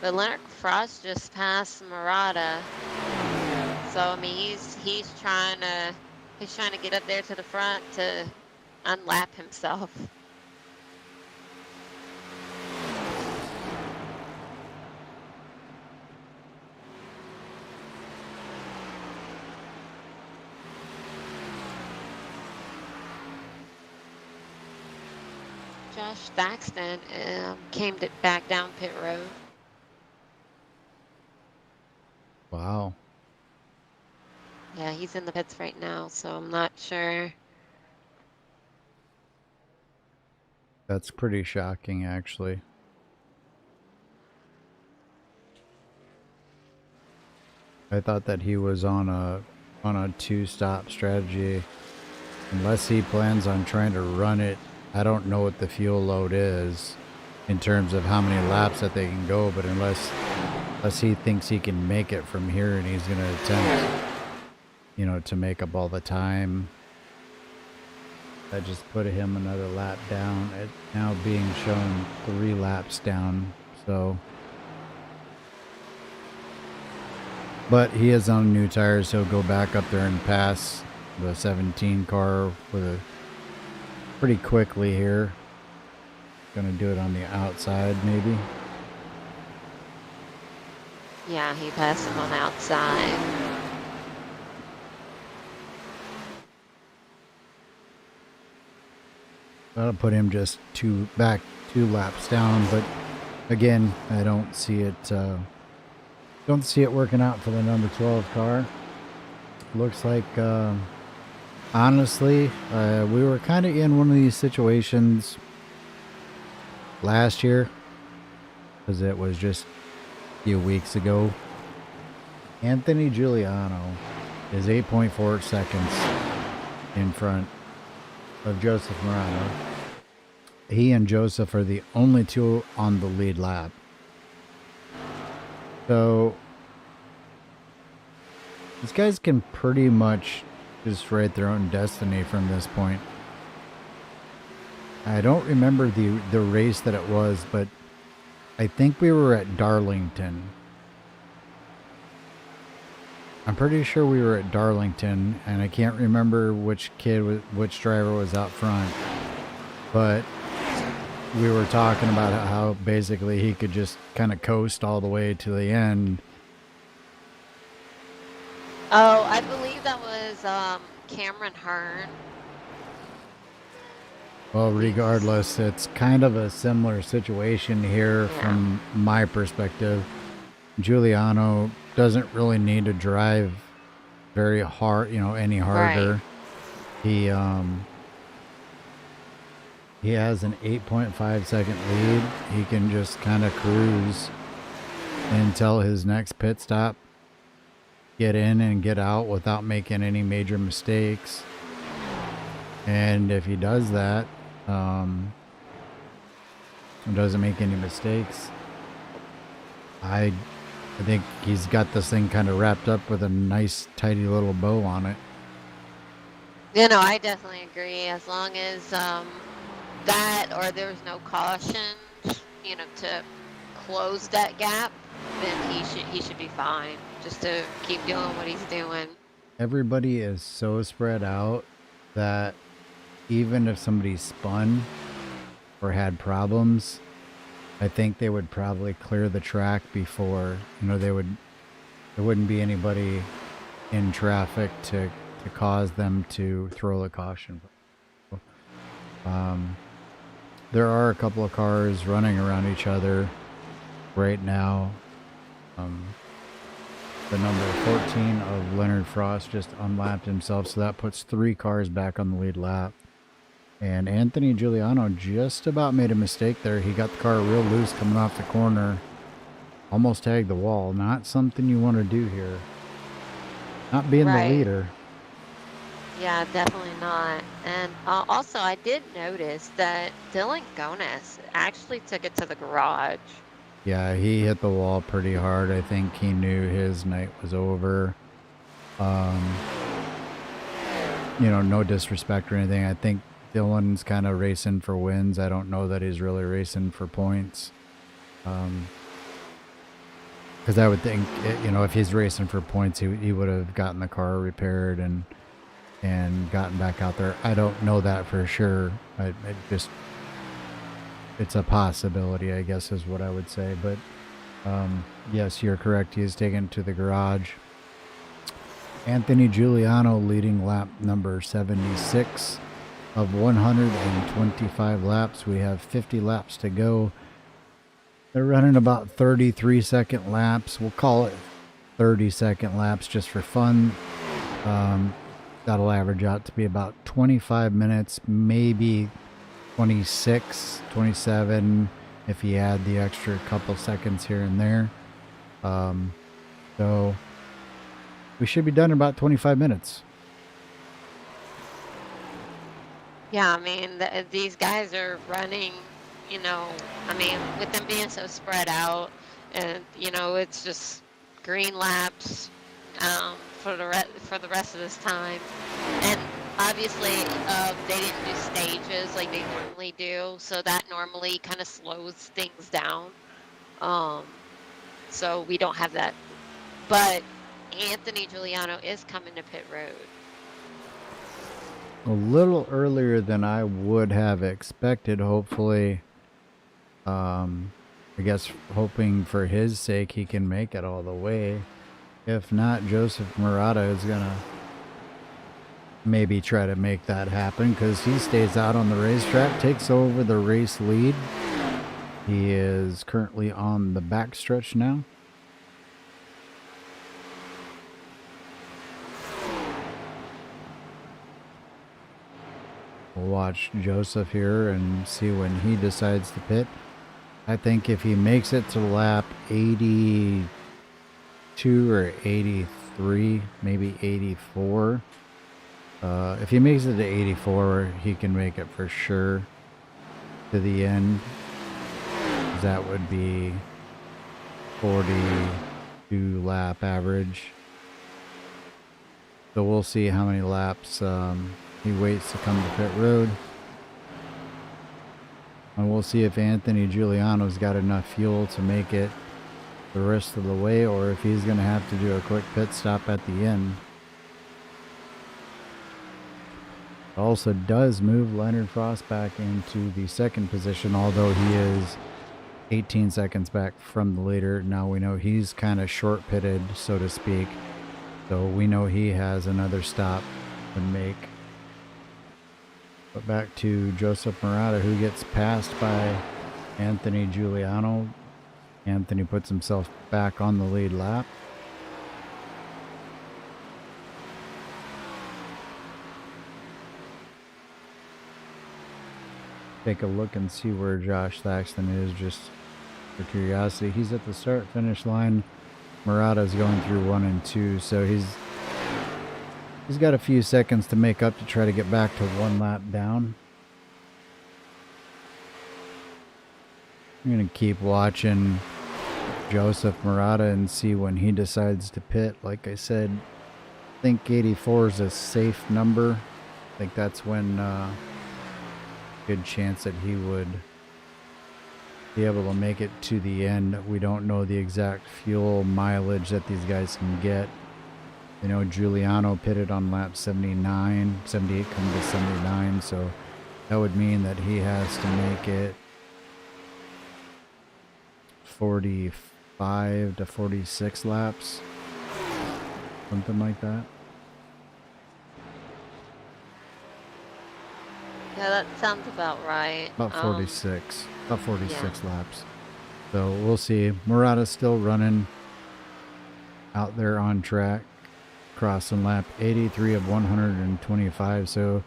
But Leonard Frost just passed Murata, so I mean, he's trying to get up there to the front to unlap himself. Josh Thaxton came back down pit road. Wow. Yeah, he's in the pits right now, so I'm not sure. That's pretty shocking, actually. I thought that he was on a two-stop strategy. Unless he plans on trying to run it, I don't know what the fuel load is in terms of how many laps that they can go, but unless he thinks he can make it from here and he's going to attempt, to make up all the time. That just put him another lap down. It's now being shown 3 laps down, so. But he is on new tires, so he'll go back up there and pass the 17 car pretty quickly here. Gonna do it on the outside, maybe. Yeah, he passed him on the outside. That'll put him just two laps down, but again, I don't see it working out for the number 12 car. Looks like honestly, we were kind of in one of these situations last year, because it was just a few weeks ago. Anthony Giuliano is 8.4 seconds in front of Joseph Morano. He and Joseph are the only two on the lead lap. So these guys can pretty much just write their own destiny from this point. I don't remember the race that it was, but I think we were at Darlington. I'm pretty sure we were at Darlington, and I can't remember which driver was out front, but we were talking about how basically he could just kind of coast all the way to the end. Oh, I believe that was Cameron Hearn. Well, regardless, it's kind of a similar situation here from my perspective. Giuliano doesn't really need to drive very hard, any harder. Right. He has an 8.5 second lead. He can just kind of cruise until his next pit stop. Get in and get out without making any major mistakes. And if he does that, doesn't make any mistakes, I think he's got this thing kind of wrapped up with a nice, tidy little bow on it. I definitely agree. As long as that or there's no caution, to close that gap, then he should be fine. Just to keep doing what he's doing. Everybody is so spread out that even if somebody spun or had problems, I think they would probably clear the track before, there wouldn't be anybody in traffic to cause them to throw the caution. There are a couple of cars running around each other right now. The number 14 of Leonard Frost just unlapped himself, so that puts 3 cars back on the lead lap. And Anthony Giuliano just about made a mistake there. He got the car real loose coming off the corner. Almost tagged the wall. Not something you want to do here. Not being the leader. Yeah, definitely not. And also, I did notice that Dylan Gones actually took it to the garage. Yeah, he hit the wall pretty hard. I think he knew his night was over. No disrespect or anything. I think Dylan's kind of racing for wins. I don't know that he's really racing for points. Because I would think, if he's racing for points, he would have gotten the car repaired and gotten back out there. I don't know that for sure. It's a possibility, I guess, is what I would say. But yes, you're correct. He is taken to the garage. Anthony Giuliano leading lap number 76 of 125 laps. We have 50 laps to go. They're running about 33-second laps. We'll call it 30-second laps just for fun. That'll average out to be about 25 minutes, maybe 26, 27 if you add the extra couple seconds here and there. So we should be done in about 25 minutes. Yeah, I mean, these guys are running, you know, I mean, with them being so spread out, and you know, it's just green laps for the rest of this time, and obviously they didn't do stages like they normally do, so that normally kind of slows things down. So we don't have that, but Anthony Giuliano is coming to pit road. A little earlier than I would have expected, hopefully. I guess hoping for his sake he can make it all the way. If not, Joseph Murata is gonna maybe try to make that happen because he stays out on the racetrack, takes over the race lead. He is currently on the backstretch now. We'll watch Joseph here and see when he decides to pit. I think if he makes it to lap 82 or 83, maybe 84. If he makes it to 84, he can make it for sure to the end. That would be 42 lap average. So we'll see how many laps he waits to come to pit road. And we'll see if Anthony Giuliano's got enough fuel to make it the rest of the way, or if he's going to have to do a quick pit stop at the end. It also does move Leonard Frost back into the second position, although he is 18 seconds back from the leader. Now we know he's kind of short pitted, so to speak. So we know he has another stop to make. But back to Joseph Murata, who gets passed by Anthony Giuliano. Anthony puts himself back on the lead lap. Take a look and see where Josh Thaxton is, just for curiosity. He's at the start-finish line. Murata's going through 1 and 2, so he's got a few seconds to make up to try to get back to 1 lap down. I'm going to keep watching Joseph Murata and see when he decides to pit. Like I said, I think 84 is a safe number. I think that's when good chance that he would be able to make it to the end. We don't know the exact fuel mileage that these guys can get. You know, Giuliano pitted on lap 79, 78 coming to 79, so that would mean that he has to make it 45 to 46 laps, something like that. Yeah, that sounds about right. About 46. About 46 laps. So we'll see. Murata's still running out there on track, crossing lap 83 of 125. So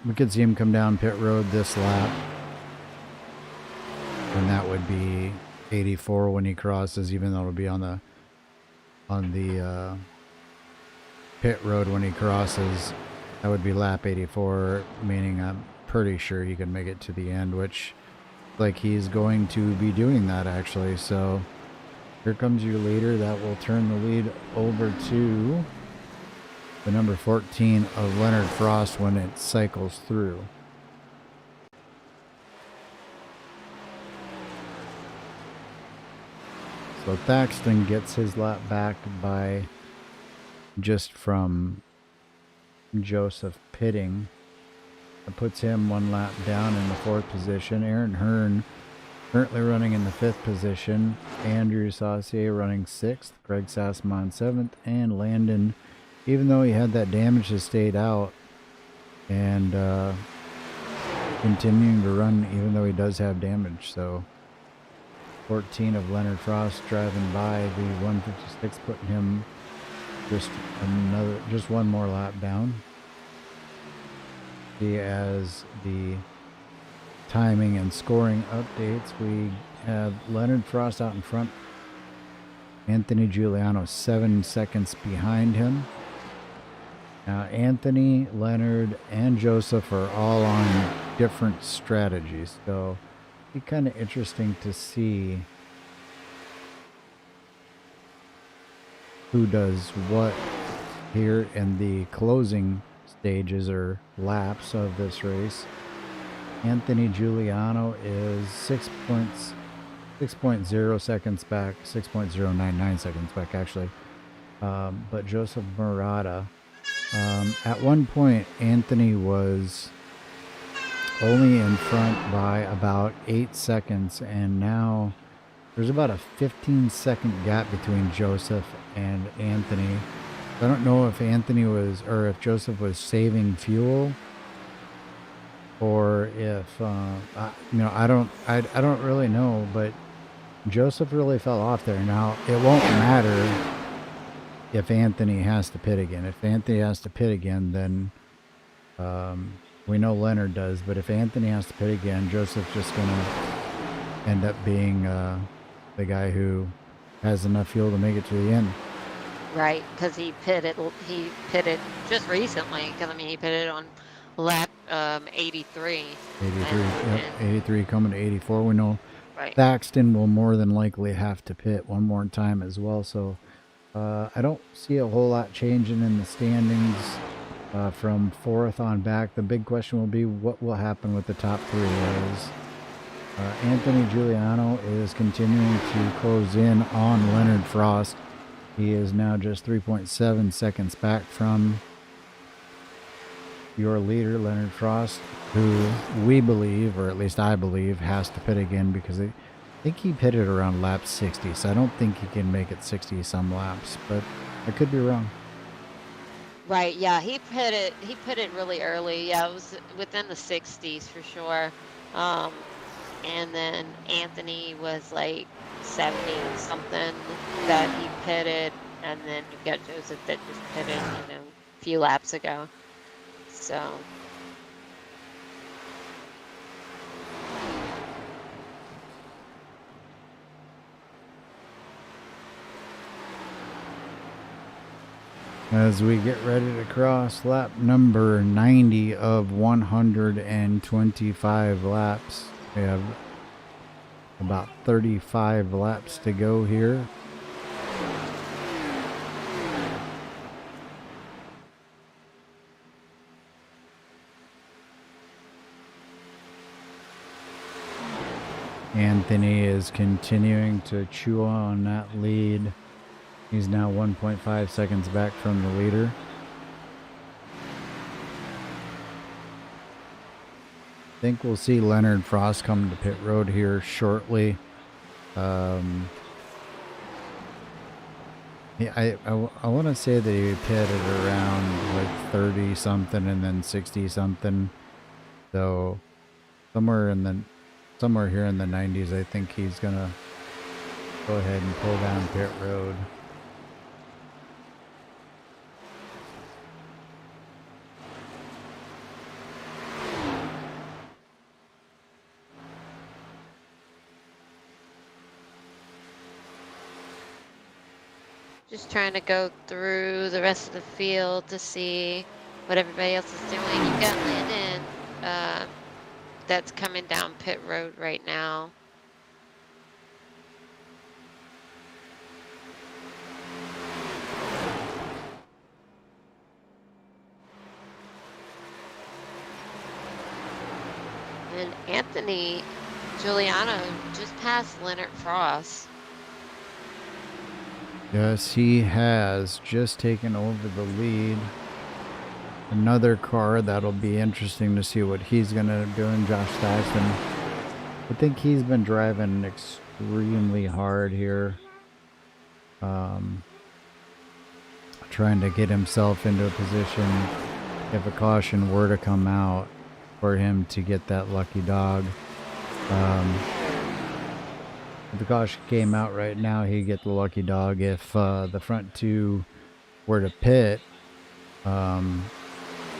we could see him come down pit road this lap. And that would be 84 when he crosses, even though it'll be on the pit road when he crosses. That would be lap 84, meaning I'm pretty sure he can make it to the end, which, like, he's going to be doing that, actually. So here comes your leader. That will turn the lead over to the number 14 of Leonard Frost when it cycles through. So Thaxton gets his lap back by just from Joseph pitting. It puts him 1 lap down in the 4th position. Aaron Hearn currently running in the 5th position. Andrew Saucier running 6th. Greg Sassman 7th. And Landon, even though he had that damage, has stayed out and continuing to run even though he does have damage. So 14 of Leonard Frost driving by the 156, putting him just one more lap down. See, as the timing and scoring updates, we have Leonard Frost out in front, Anthony Giuliano 7 seconds behind him. Now Anthony, Leonard, and Joseph are all on different strategies, so it'd be kind of interesting to see who does what here in the closing stages or laps of this race. Anthony Giuliano is 6.0 seconds back, 6.099 seconds back actually. But Joseph Murata, at one point Anthony was only in front by about 8 seconds, and now there's about a 15-second gap between Joseph and Anthony. I don't know if Anthony was, or if Joseph was saving fuel, or if I don't really know, but Joseph really fell off there. Now it won't matter if Anthony has to pit again. If Anthony has to pit again, then we know Leonard does. But if Anthony has to pit again, Joseph's just gonna end up being the guy who has enough fuel to make it to the end. Right, because he pitted just recently, because I mean he pitted on lap 83. 83, yep, 83 coming to 84. We know Right. Thaxton will more than likely have to pit one more time as well. So I don't see a whole lot changing in the standings from fourth on back. The big question will be what will happen with the top three. As Anthony Giuliano is continuing to close in on Leonard Frost. He is now just 3.7 seconds back from your leader, Leonard Frost, who we believe, or at least I believe, has to pit again, because I think he pitted around lap 60, so I don't think he can make it 60 some laps, but I could be wrong. Right, yeah, he pitted really early. Yeah, it was within the 60s for sure. And then Anthony was like 70 something that he pitted, and then you've got Joseph that just pitted, a few laps ago. So as we get ready to cross lap number 90 of 125 laps, we have about 35 laps to go here. Anthony is continuing to chew on that lead. He's now 1.5 seconds back from the leader. I think we'll see Leonard Frost come to pit road here shortly. Yeah, I want to say that he pitted around like 30 something and then 60 something. So somewhere here in the 90s, I think he's gonna go ahead and pull down pit road. just trying to go through the rest of the field to see what everybody else is doing. You've got Landon that's coming down pit road right now. And Anthony Giuliano just passed Leonard Frost. Yes, he has just taken over the lead. Another car that'll be interesting to see what he's going to do in Josh Dyson. I think he's been driving extremely hard here. Trying to get himself into a position, if a caution were to come out, for him to get that lucky dog. If the caution came out right now, he'd get the lucky dog. If the front two were to pit, and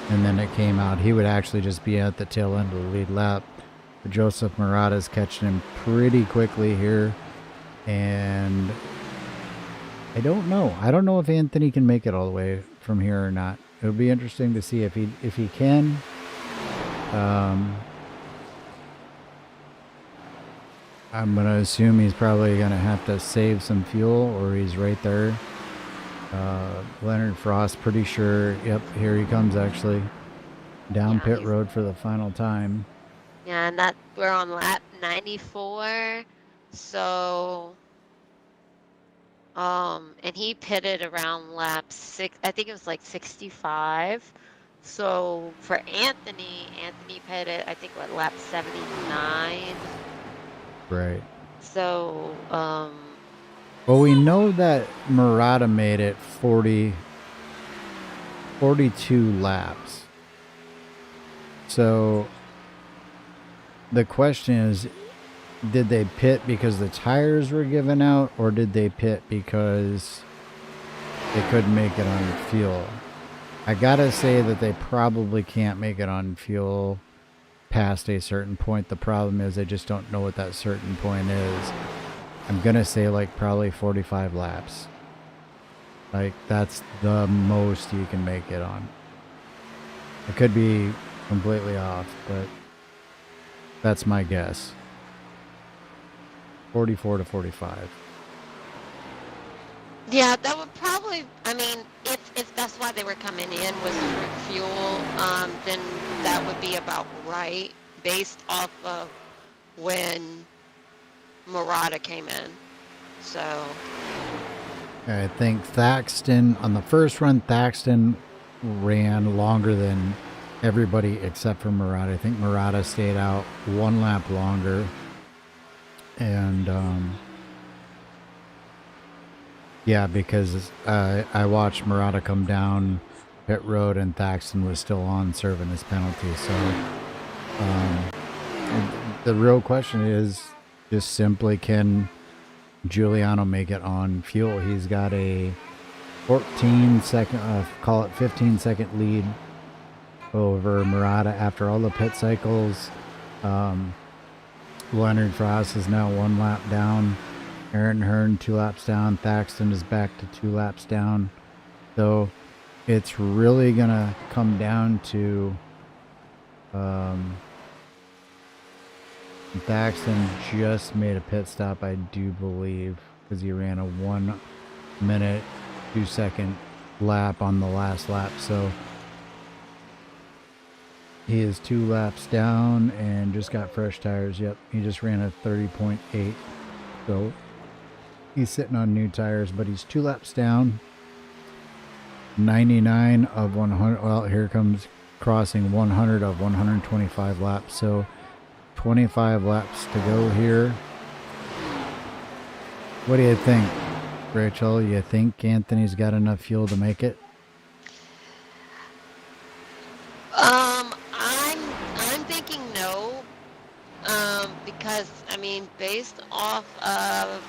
then it came out, he would actually just be at the tail end of the lead lap. But Joseph Murata's catching him pretty quickly here, and I don't know. I don't know if Anthony can make it all the way from here or not. It'll be interesting to see if he can. I'm going to assume he's probably going to have to save some fuel, or he's right there. Leonard Frost, pretty sure. Yep, here he comes actually. Down pit road for the final time. Yeah, and that we're on lap 94. So, and he pitted around lap 6. I think it was like 65. So for Anthony pitted, I think, what, lap 79. Right. So, well, we know that Murata made it 42 laps. So the question is, did they pit because the tires were given out, or did they pit because they couldn't make it on fuel? I gotta say that they probably can't make it on fuel past a certain point. The problem is they just don't know what that certain point is. I'm gonna say like probably 45 laps. Like that's the most you can make it on. It could be completely off, but that's my guess. 44 to 45. yeah, that would probably, I mean, if that's why they were coming in with fuel, then that would be about right based off of when Murata came in. So I think Thaxton, on the first run, Thaxton ran longer than everybody except for Murata. I think Murata stayed out one lap longer. And, yeah, because I watched Murata come down pit road and Thaxton was still on serving his penalty. So the real question is just simply, can Giuliano make it on fuel? He's got a 14-second, call it 15-second lead over Murata after all the pit cycles. Leonard Frost is now one lap down. Aaron Hearn 2 laps down. Thaxton is back to 2 laps down. So it's really going to come down to Thaxton just made a pit stop, I do believe, because he ran a 1 minute 2 second lap on the last lap. So he is 2 laps down and just got fresh tires. Yep, he just ran a 30.8. So he's sitting on new tires, but he's 2 laps down. 99 of 100. Well, here comes crossing 100 of 125 laps. So 25 laps to go here. What do you think, Rachel? You think Anthony's got enough fuel to make it? I'm thinking no. Because I mean, based off of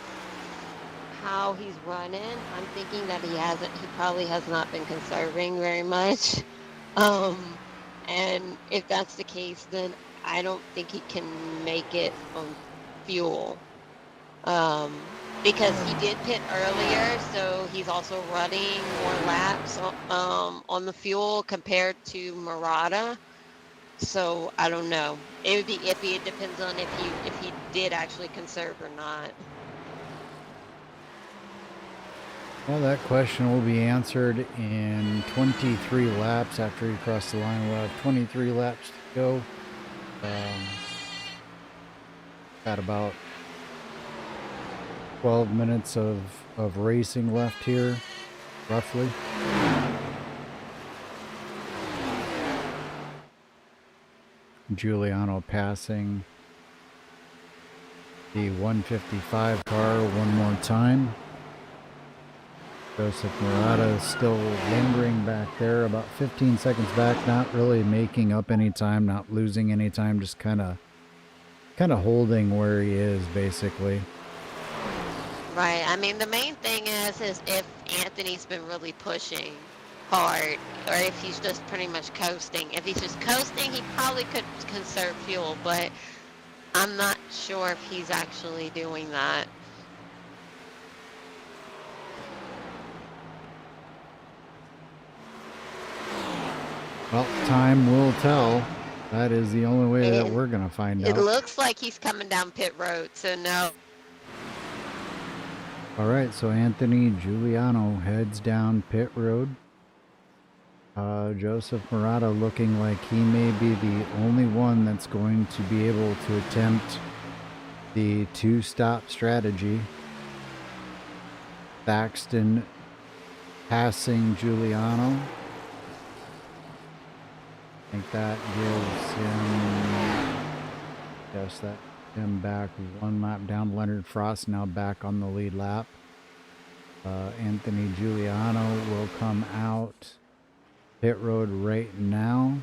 how he's running, I'm thinking that he probably has not been conserving very much. And if that's the case, then I don't think he can make it on fuel. Because he did pit earlier, so he's also running more laps on the fuel compared to Murata. So I don't know. It would be iffy. It depends on if he did actually conserve or not. Well, that question will be answered in 23 laps after he crossed the line. We'll have 23 laps to go. Got about 12 minutes of racing left here, roughly. Giuliano passing the 155 car one more time. Joseph Murata is still lingering back there, about 15 seconds back, not really making up any time, not losing any time, just kind of holding where he is, basically. Right. I mean, the main thing is if Anthony's been really pushing hard, or if he's just pretty much coasting. If he's just coasting, he probably could conserve fuel, but I'm not sure if he's actually doing that. Well, time will tell. That is the only way that And we're going to find it out. looks like he's coming down pit road, so no. All right, so Anthony Giuliano heads down pit road. Joseph Murata looking like he may be the only one that's going to be able to attempt the two-stop strategy. Thaxton passing Giuliano. I think that gives him back one lap down. Leonard Frost now back on the lead lap. Anthony Giuliano will come out pit road right now.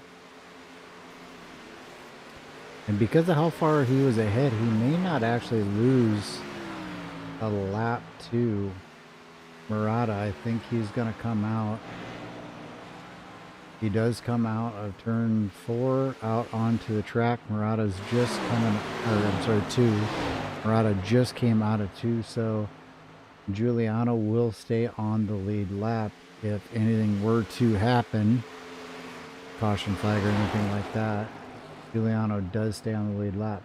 And because of how far he was ahead, he may not actually lose a lap to Murata. I think he's going to come out. He does come out of turn 4 out onto the track. Murata's just coming, or I'm sorry, 2. Murata just came out of 2, so Giuliano will stay on the lead lap. If anything were to happen, caution flag or anything like that, Giuliano does stay on the lead lap.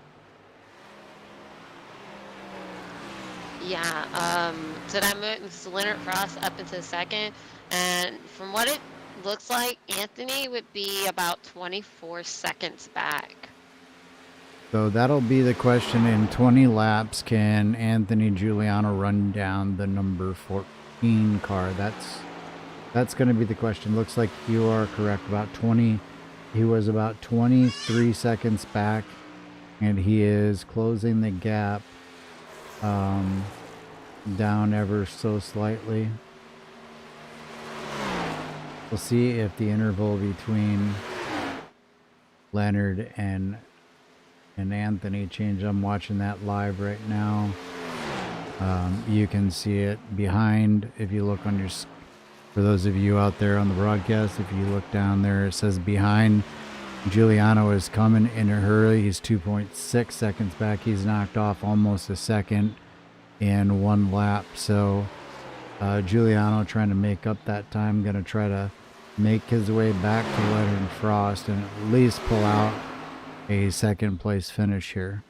Yeah, so that moves Leonard Frost up into second, and from what it looks like, Anthony would be about 24 seconds back. So that'll be the question. In 20 laps, can Anthony Giuliano run down the number 14 car? That's going to be the question. Looks like you are correct. He was about 23 seconds back, and he is closing the gap down ever so slightly. We'll see if the interval between Leonard and Anthony change. I'm watching that live right now. You can see it behind. If you look on your, for those of you out there on the broadcast, if you look down there, it says behind. Giuliano is coming in a hurry. He's 2.6 seconds back. He's knocked off almost a second in one lap. So Giuliano trying to make up that time, going to try to make his way back to Leonard Frost and at least pull out a second place finish here.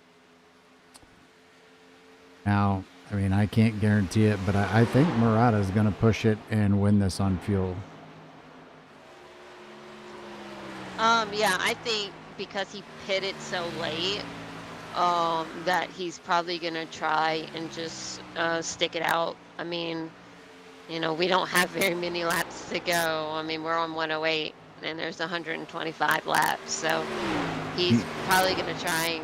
Now, I mean, I can't guarantee it, but I think Murata is going to push it and win this on fuel. Yeah, I think because he pitted so late, that he's probably gonna try and just stick it out. I mean, you know, we don't have very many laps to go. I mean, we're on 108 and there's 125 laps, so he's probably gonna try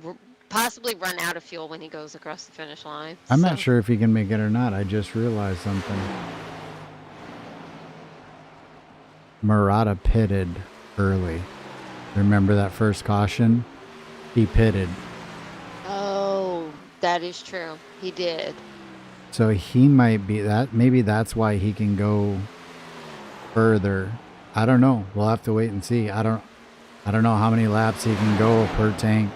and possibly run out of fuel when he goes across the finish line. I'm not sure if he can make it or not. I just realized something. Murata pitted early. Remember that first caution? He pitted. Oh, that is true. He did. So he might be that. Maybe that's why he can go further. I don't know. We'll have to wait and see. I don't know how many laps he can go per tank.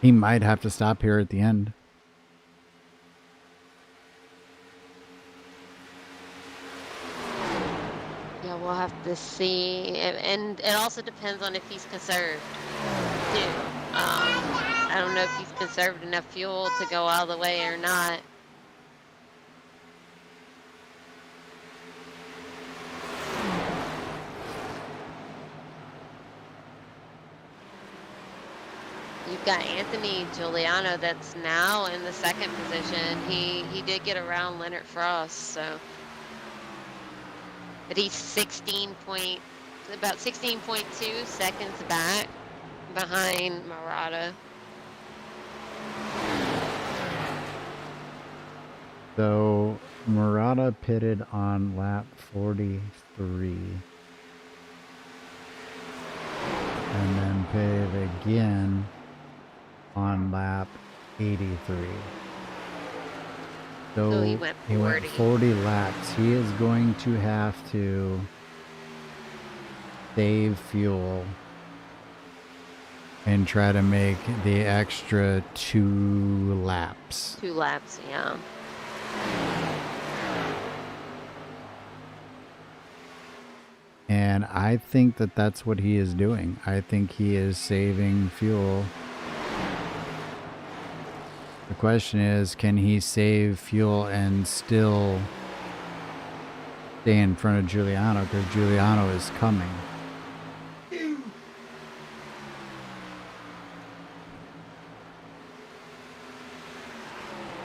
He might have to stop here at the end. Yeah, we'll have to see, and it also depends on if he's conserved too. I don't know if he's conserved enough fuel to go all the way or not. You've got Anthony Giuliano that's now in the second position. He did get around Leonard Frost, so. But he's about 16.2 seconds back behind Murata. So Murata pitted on lap 43. And then pitted again on lap 83. So he So went he went 40. 40 laps. He is going to have to save fuel and try to make the extra 2 laps. 2 laps, yeah. And I think that that's what he is doing. I think he is saving fuel. The question is, can he save fuel and still stay in front of Giuliano? Because Giuliano is coming.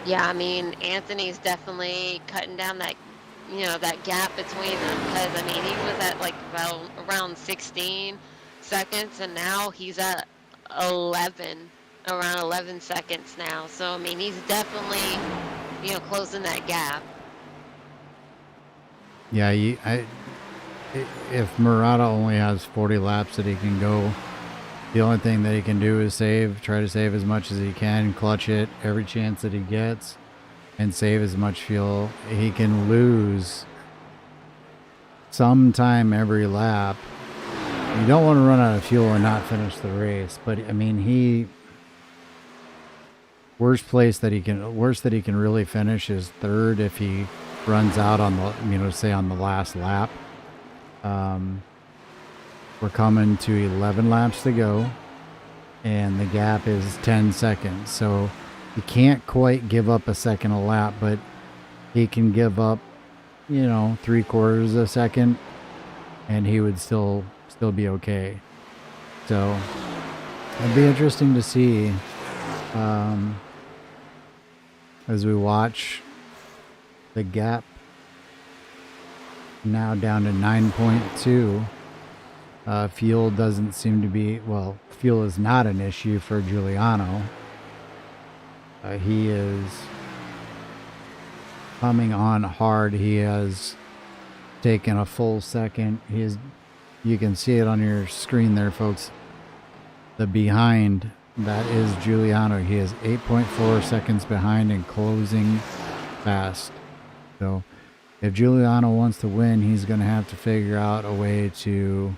Yeah, I mean, Anthony's definitely cutting down that, that gap between them, because, I mean, he was at like about around 16 seconds, and now he's at 11, around 11 seconds now. So, I mean, he's definitely, closing that gap. Yeah, if Murata only has 40 laps that he can go, the only thing that he can do is try to save as much as he can, clutch it every chance that he gets, and save as much fuel. He can lose sometime every lap. You don't want to run out of fuel and not finish the race, but I mean, worst that he can really finish is third if he runs out on the, say on the last lap. We're coming to 11 laps to go, and the gap is 10 seconds. So he can't quite give up a second a lap, but he can give up, 3/4 of a second, and he would still be okay. So it'd be interesting to see as we watch the gap now down to 9.2. Fuel doesn't seem to be, fuel is not an issue for Giuliano. He is coming on hard. He has taken a full second. You can see it on your screen there, folks. The behind, that is Giuliano. He is 8.4 seconds behind and closing fast. So if Giuliano wants to win, he's going to have to figure out a way to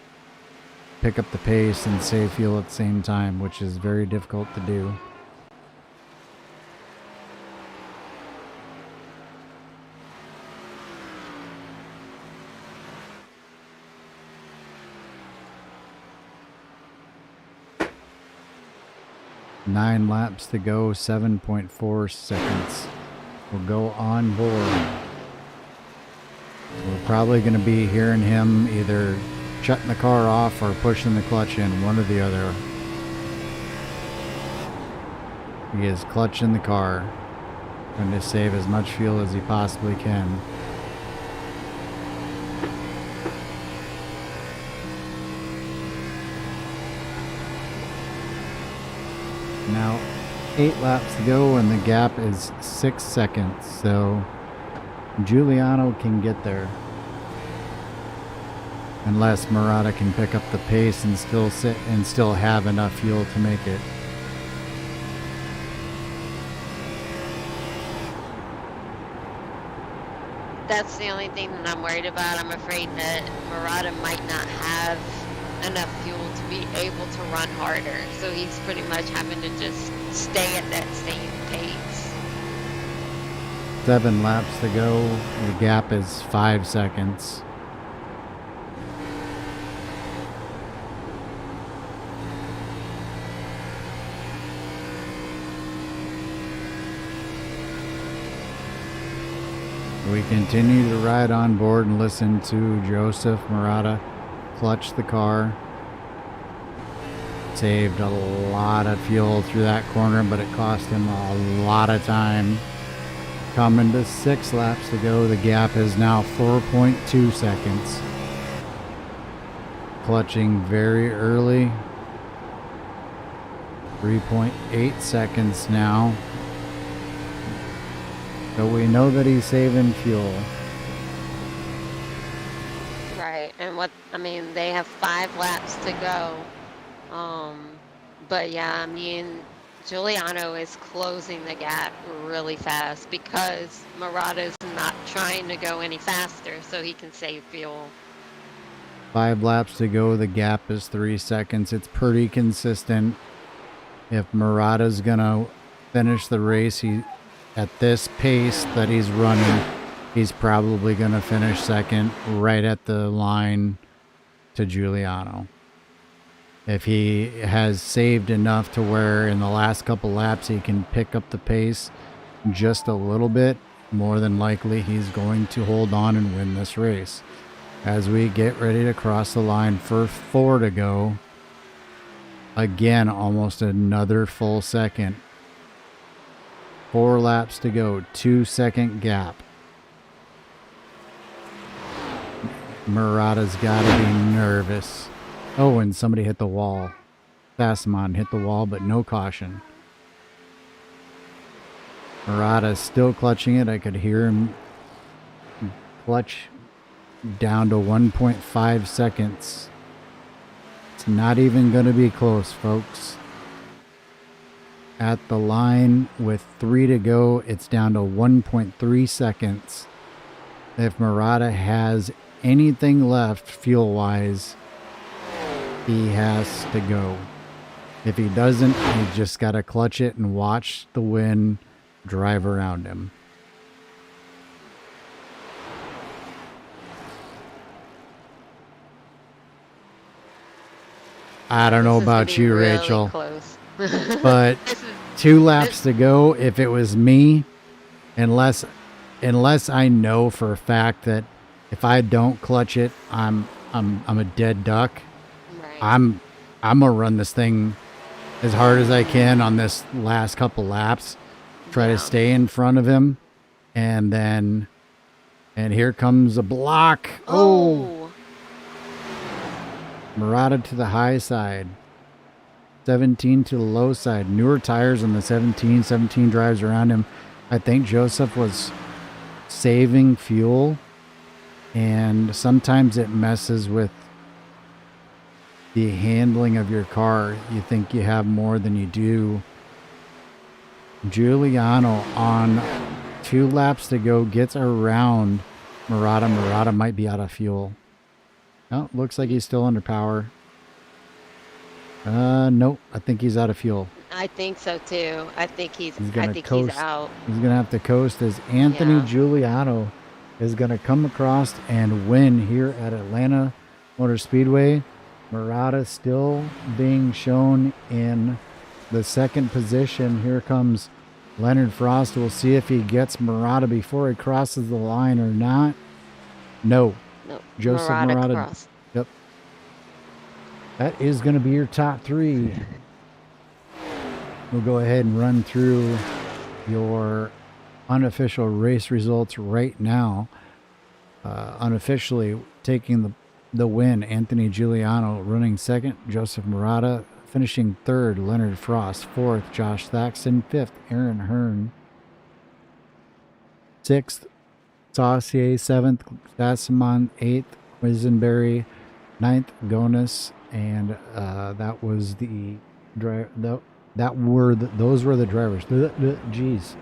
pick up the pace and save fuel at the same time, which is very difficult to do. Nine laps to go, 7.4 seconds. We'll go on board. We're probably going to be hearing him either shutting the car off or pushing the clutch in, one or the other. He is clutching the car, trying to save as much fuel as he possibly can. Now 8 laps to go and the gap is 6 seconds, so Giuliano can get there. Unless Murata can pick up the pace and still have enough fuel to make it. That's the only thing that I'm worried about. I'm afraid that Murata might not have enough fuel to be able to run harder. So he's pretty much having to just stay at that same pace. 7 laps to go. The gap is 5 seconds. We continue to ride on board and listen to Joseph Murata clutch the car. Saved a lot of fuel through that corner, but it cost him a lot of time. Coming to 6 laps to go, the gap is now 4.2 seconds. Clutching very early. 3.8 seconds now. So we know that he's saving fuel. Right, and they have 5 laps to go. But yeah, I mean, Giuliano is closing the gap really fast because Murata's not trying to go any faster so he can save fuel. 5 laps to go. The gap is 3 seconds. It's pretty consistent. If Murata's going to finish the race, at this pace that he's running, he's probably going to finish second right at the line to Giuliano. If he has saved enough to where in the last couple laps he can pick up the pace just a little bit, more than likely he's going to hold on and win this race. As we get ready to cross the line for 4 to go, again, almost another full second. 4 laps to go, 2-second gap. Murata's got to be nervous. Oh, and somebody hit the wall. Sassamon hit the wall, but no caution. Murata's still clutching it. I could hear him clutch down to 1.5 seconds. It's not even going to be close, folks. At the line with 3 to go, it's down to 1.3 seconds. If Murata has anything left fuel-wise, he has to go. If he doesn't, he just got to clutch it and watch the wind drive around him. I don't know about you, really Rachel, close. but 2 laps to go. If it was me, unless I know for a fact that if I don't clutch it, I'm a dead duck. Right. I'm gonna run this thing as hard as I can on this last couple laps. Try to stay in front of him, and here comes a block. Oh. Murata to the high side. 17 to the low side. Newer tires on the 17. 17 drives around him. I think Joseph was saving fuel, and sometimes it messes with the handling of your car. You think you have more than you do. Giuliano on 2 laps to go gets around Murata. Murata might be out of fuel. Oh, looks like he's still under power. Nope. I think he's out of fuel. I think so too. I think he's He's out. He's gonna have to coast as Anthony Giuliano is gonna come across and win here at Atlanta Motor Speedway. Murata still being shown in the 2nd position. Here comes Leonard Frost. We'll see if he gets Murata before he crosses the line or not. No. Nope. Joseph Murata. Yep. That is going to be your top 3. We'll go ahead and run through your unofficial race results right now. Unofficially taking the win, Anthony Giuliano running 2nd, Joseph Murata finishing 3rd, Leonard Frost 4th, Josh Thaxton 5th, Aaron Hearn 6th, Saucier 7th, Sassamon 8th, Quisenberry 9th, Gonis, and that was the driver. Those were the drivers. Jeez,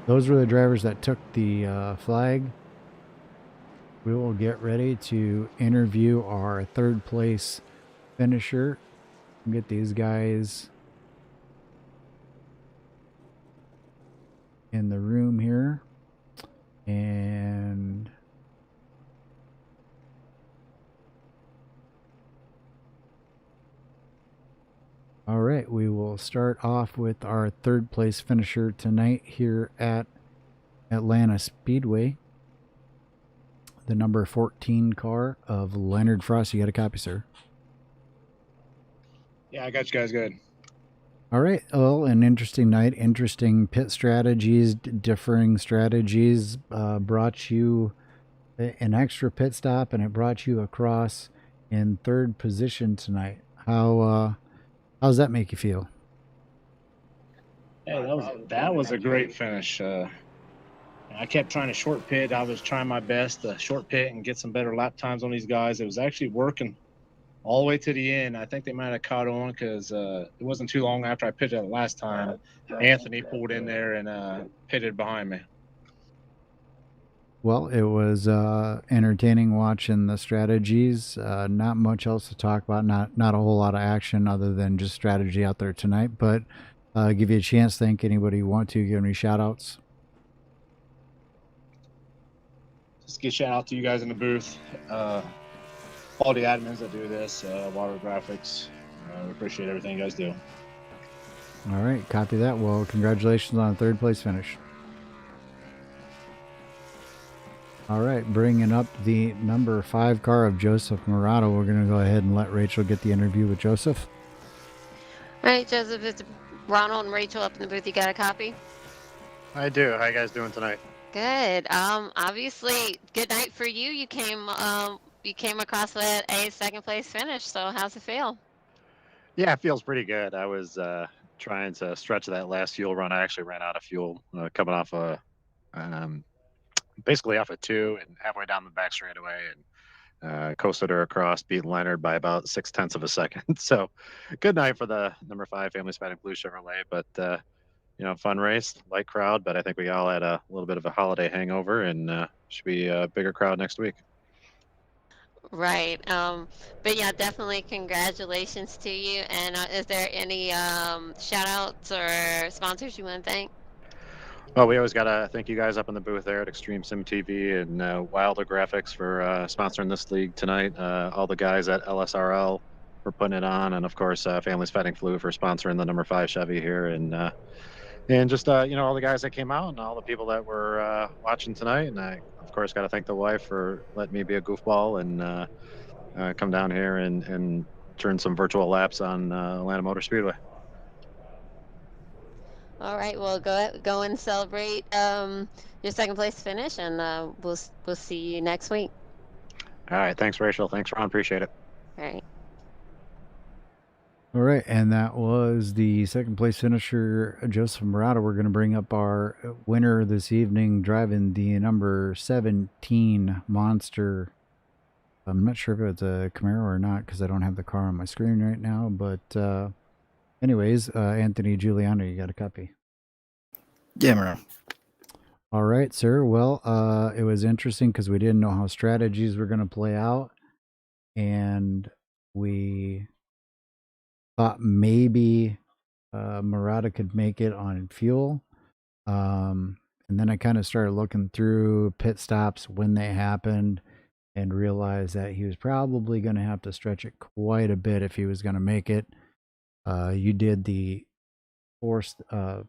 those were the drivers that took the flag. We will get ready to interview our 3rd place finisher. Get these guys in the room here. And all right, we will start off with our 3rd place finisher tonight here at Atlanta Speedway. The number 14 car of Leonard Frost. You got a copy, sir? Yeah, I got you guys good. All right. Well, an interesting night. Interesting pit strategies, differing strategies brought you an extra pit stop, and it brought you across in 3rd position tonight. How does that make you feel? Hey, that was a great finish. I kept trying to short pit. I was trying my best to short pit and get some better lap times on these guys. It was actually working all the way to the end. I think they might have caught on because it wasn't too long after I pitted it last time. Anthony pulled in there and pitted behind me. Well, it was entertaining watching the strategies. Not much else to talk about. Not a whole lot of action other than just strategy out there tonight. But give you a chance. Thank anybody you want to. Give any shout outs. Just give a shout out to you guys in the booth, all the admins that do this, Water Graphics. We appreciate everything you guys do. All right, copy that. Well, congratulations on a third place finish. All right, bringing up the number 5 car of Joseph Murata. We're going to go ahead and let Rachel get the interview with Joseph. All right, Joseph, it's Ronald and Rachel up in the booth. You got a copy? I do. How you guys doing tonight? Good. Obviously, good night for you. You came across with a second place finish. So how's it feel? Yeah, it feels pretty good. I was trying to stretch that last fuel run. I actually ran out of fuel coming off basically off a 2 and halfway down the back straightaway, and coasted her across, beat Leonard by about 0.6 of a second. So good night for the number 5 Family Spatting Blue Chevrolet, but fun race, light crowd, but I think we all had a little bit of a holiday hangover, and should be a bigger crowd next week. Right. But yeah, definitely congratulations to you. And is there any shout outs or sponsors you want to thank? Well, we always got to thank you guys up in the booth there at Extreme Sim TV and Wilder Graphics for sponsoring this league tonight. All the guys at LSRL for putting it on, and of course, Family's Fighting Flu for sponsoring the number 5 Chevy here, and just all the guys that came out and all the people that were watching tonight. And I, of course, got to thank the wife for letting me be a goofball and come down here and turn some virtual laps on Atlanta Motor Speedway. All right, well, go and celebrate your second place finish, and we'll see you next week. All right, thanks, Rachel. Thanks, Ron. Appreciate it. All right. All right, and that was the second place finisher, Joseph Murata. We're going to bring up our winner this evening, driving the number 17 Monster. I'm not sure if it's a Camaro or not because I don't have the car on my screen right now, but anyways, Anthony Giuliano, you got a copy? Yeah, man. All right, sir. Well, it was interesting because we didn't know how strategies were going to play out, and we thought maybe Murata could make it on fuel. And then I kind of started looking through pit stops when they happened and realized that he was probably going to have to stretch it quite a bit if he was going to make it. You did the a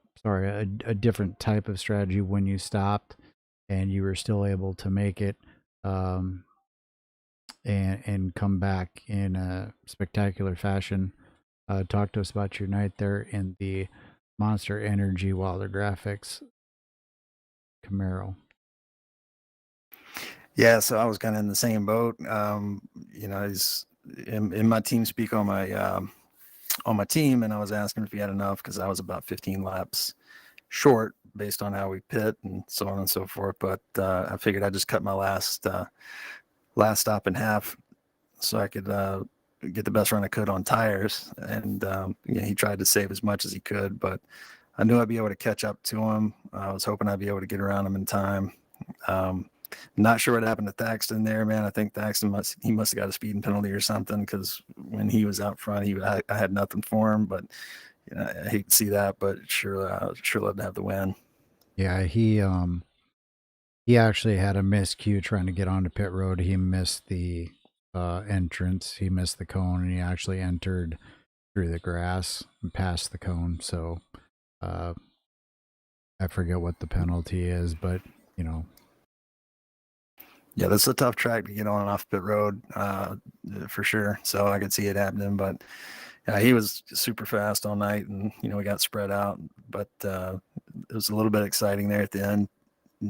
different type of strategy when you stopped and you were still able to make it and come back in a spectacular fashion. Talk to us about your night there in the Monster Energy Wilder Graphics Camaro. Yeah, so I was kind of in the same boat. He's in my team speak on my team, and I was asking if he had enough because I was about 15 laps short based on how we pit and so on and so forth. But I figured I'd just cut my last stop in half so I could get the best run I could on tires. And he tried to save as much as he could, but I knew I'd be able to catch up to him. I was hoping I'd be able to get around him in time. Not sure what happened to Thaxton there, man. I think Thaxton must have got a speeding penalty or something because when he was out front, I had nothing for him. But I hate to see that, but sure love to have the win. Yeah, he actually had a miscue trying to get onto pit road. He missed the entrance. He missed the cone, and he actually entered through the grass and past the cone. So I forget what the penalty is, but Yeah, that's a tough track to get on and off pit road for sure. So I could see it happening, but yeah, he was super fast all night, and we got spread out. But it was a little bit exciting there at the end.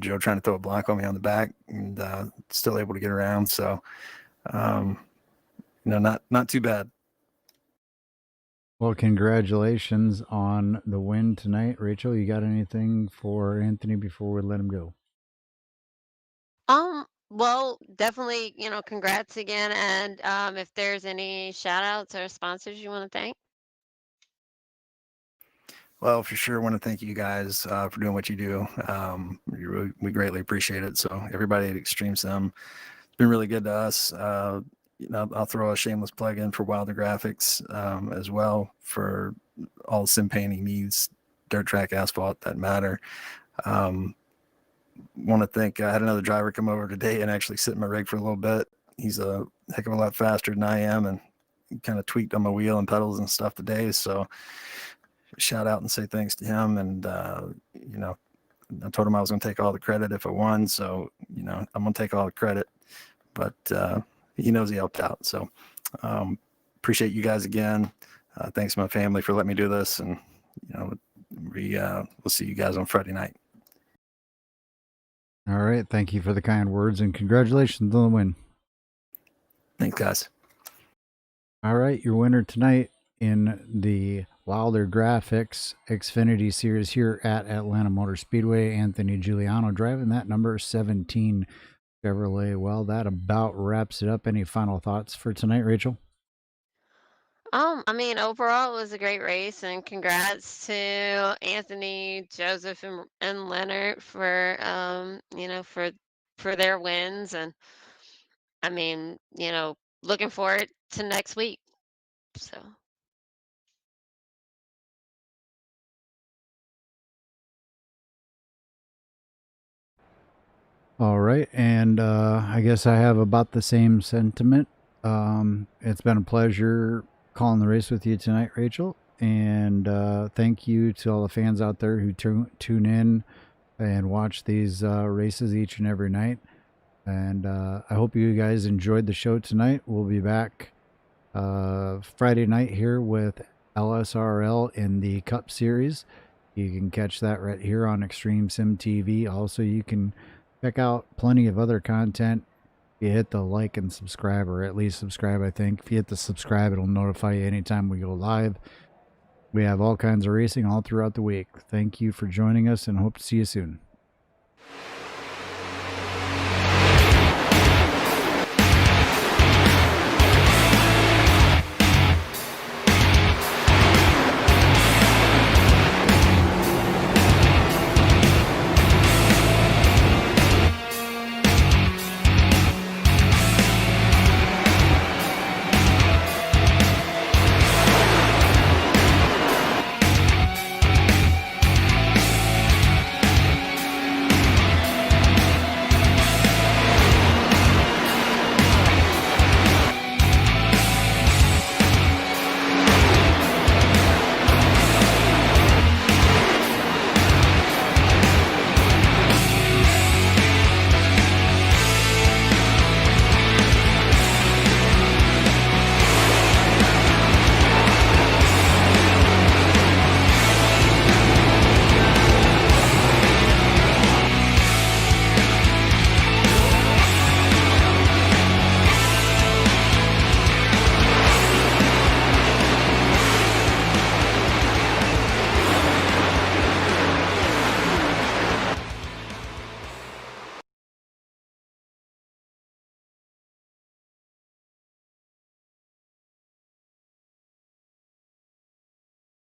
Joe trying to throw a block on me on the back, and still able to get around. So not too bad. Well, congratulations on the win tonight, Rachel. You got anything for Anthony before we let him go? Well, definitely, congrats again. And if there's any shout outs or sponsors you want to thank. Well, for sure, want to thank you guys for doing what you do. We greatly appreciate it. So everybody at Extreme Sim, it's been really good to us. I'll throw a shameless plug in for Wilder Graphics as well for all the sim painting needs, dirt track, asphalt that matter. Want to thank, I had another driver come over today and actually sit in my rig for a little bit. He's a heck of a lot faster than I am, and kind of tweaked on my wheel and pedals and stuff today. So shout out and say thanks to him. And, I told him I was going to take all the credit if I won. So, I'm going to take all the credit, but he knows he helped out. So appreciate you guys again. Thanks to my family for letting me do this. And, we'll see you guys on Friday night. All right. Thank you for the kind words and congratulations on the win. Thanks, guys. All right. Your winner tonight in the Wilder Graphix Xfinity Series here at Atlanta Motor Speedway, Anthony Giuliano driving that number 17 Chevrolet. Well, that about wraps it up. Any final thoughts for tonight, Rachel? I mean, overall, it was a great race, and congrats to Anthony, Joseph, and Leonard for for their wins. And I mean, looking forward to next week. So. All right. And I guess I have about the same sentiment. It's been a pleasure calling the race with you tonight, Rachel. And thank you to all the fans out there who tune in and watch these races each and every night. And I hope you guys enjoyed the show tonight. We'll be back Friday night here with LSRL in the Cup Series. You can catch that right here on Extreme Sim TV. Also, you can check out plenty of other content. If you hit the like and subscribe, or at least subscribe, I think. If you hit the subscribe, it'll notify you anytime we go live. We have all kinds of racing all throughout the week. Thank you for joining us and hope to see you soon.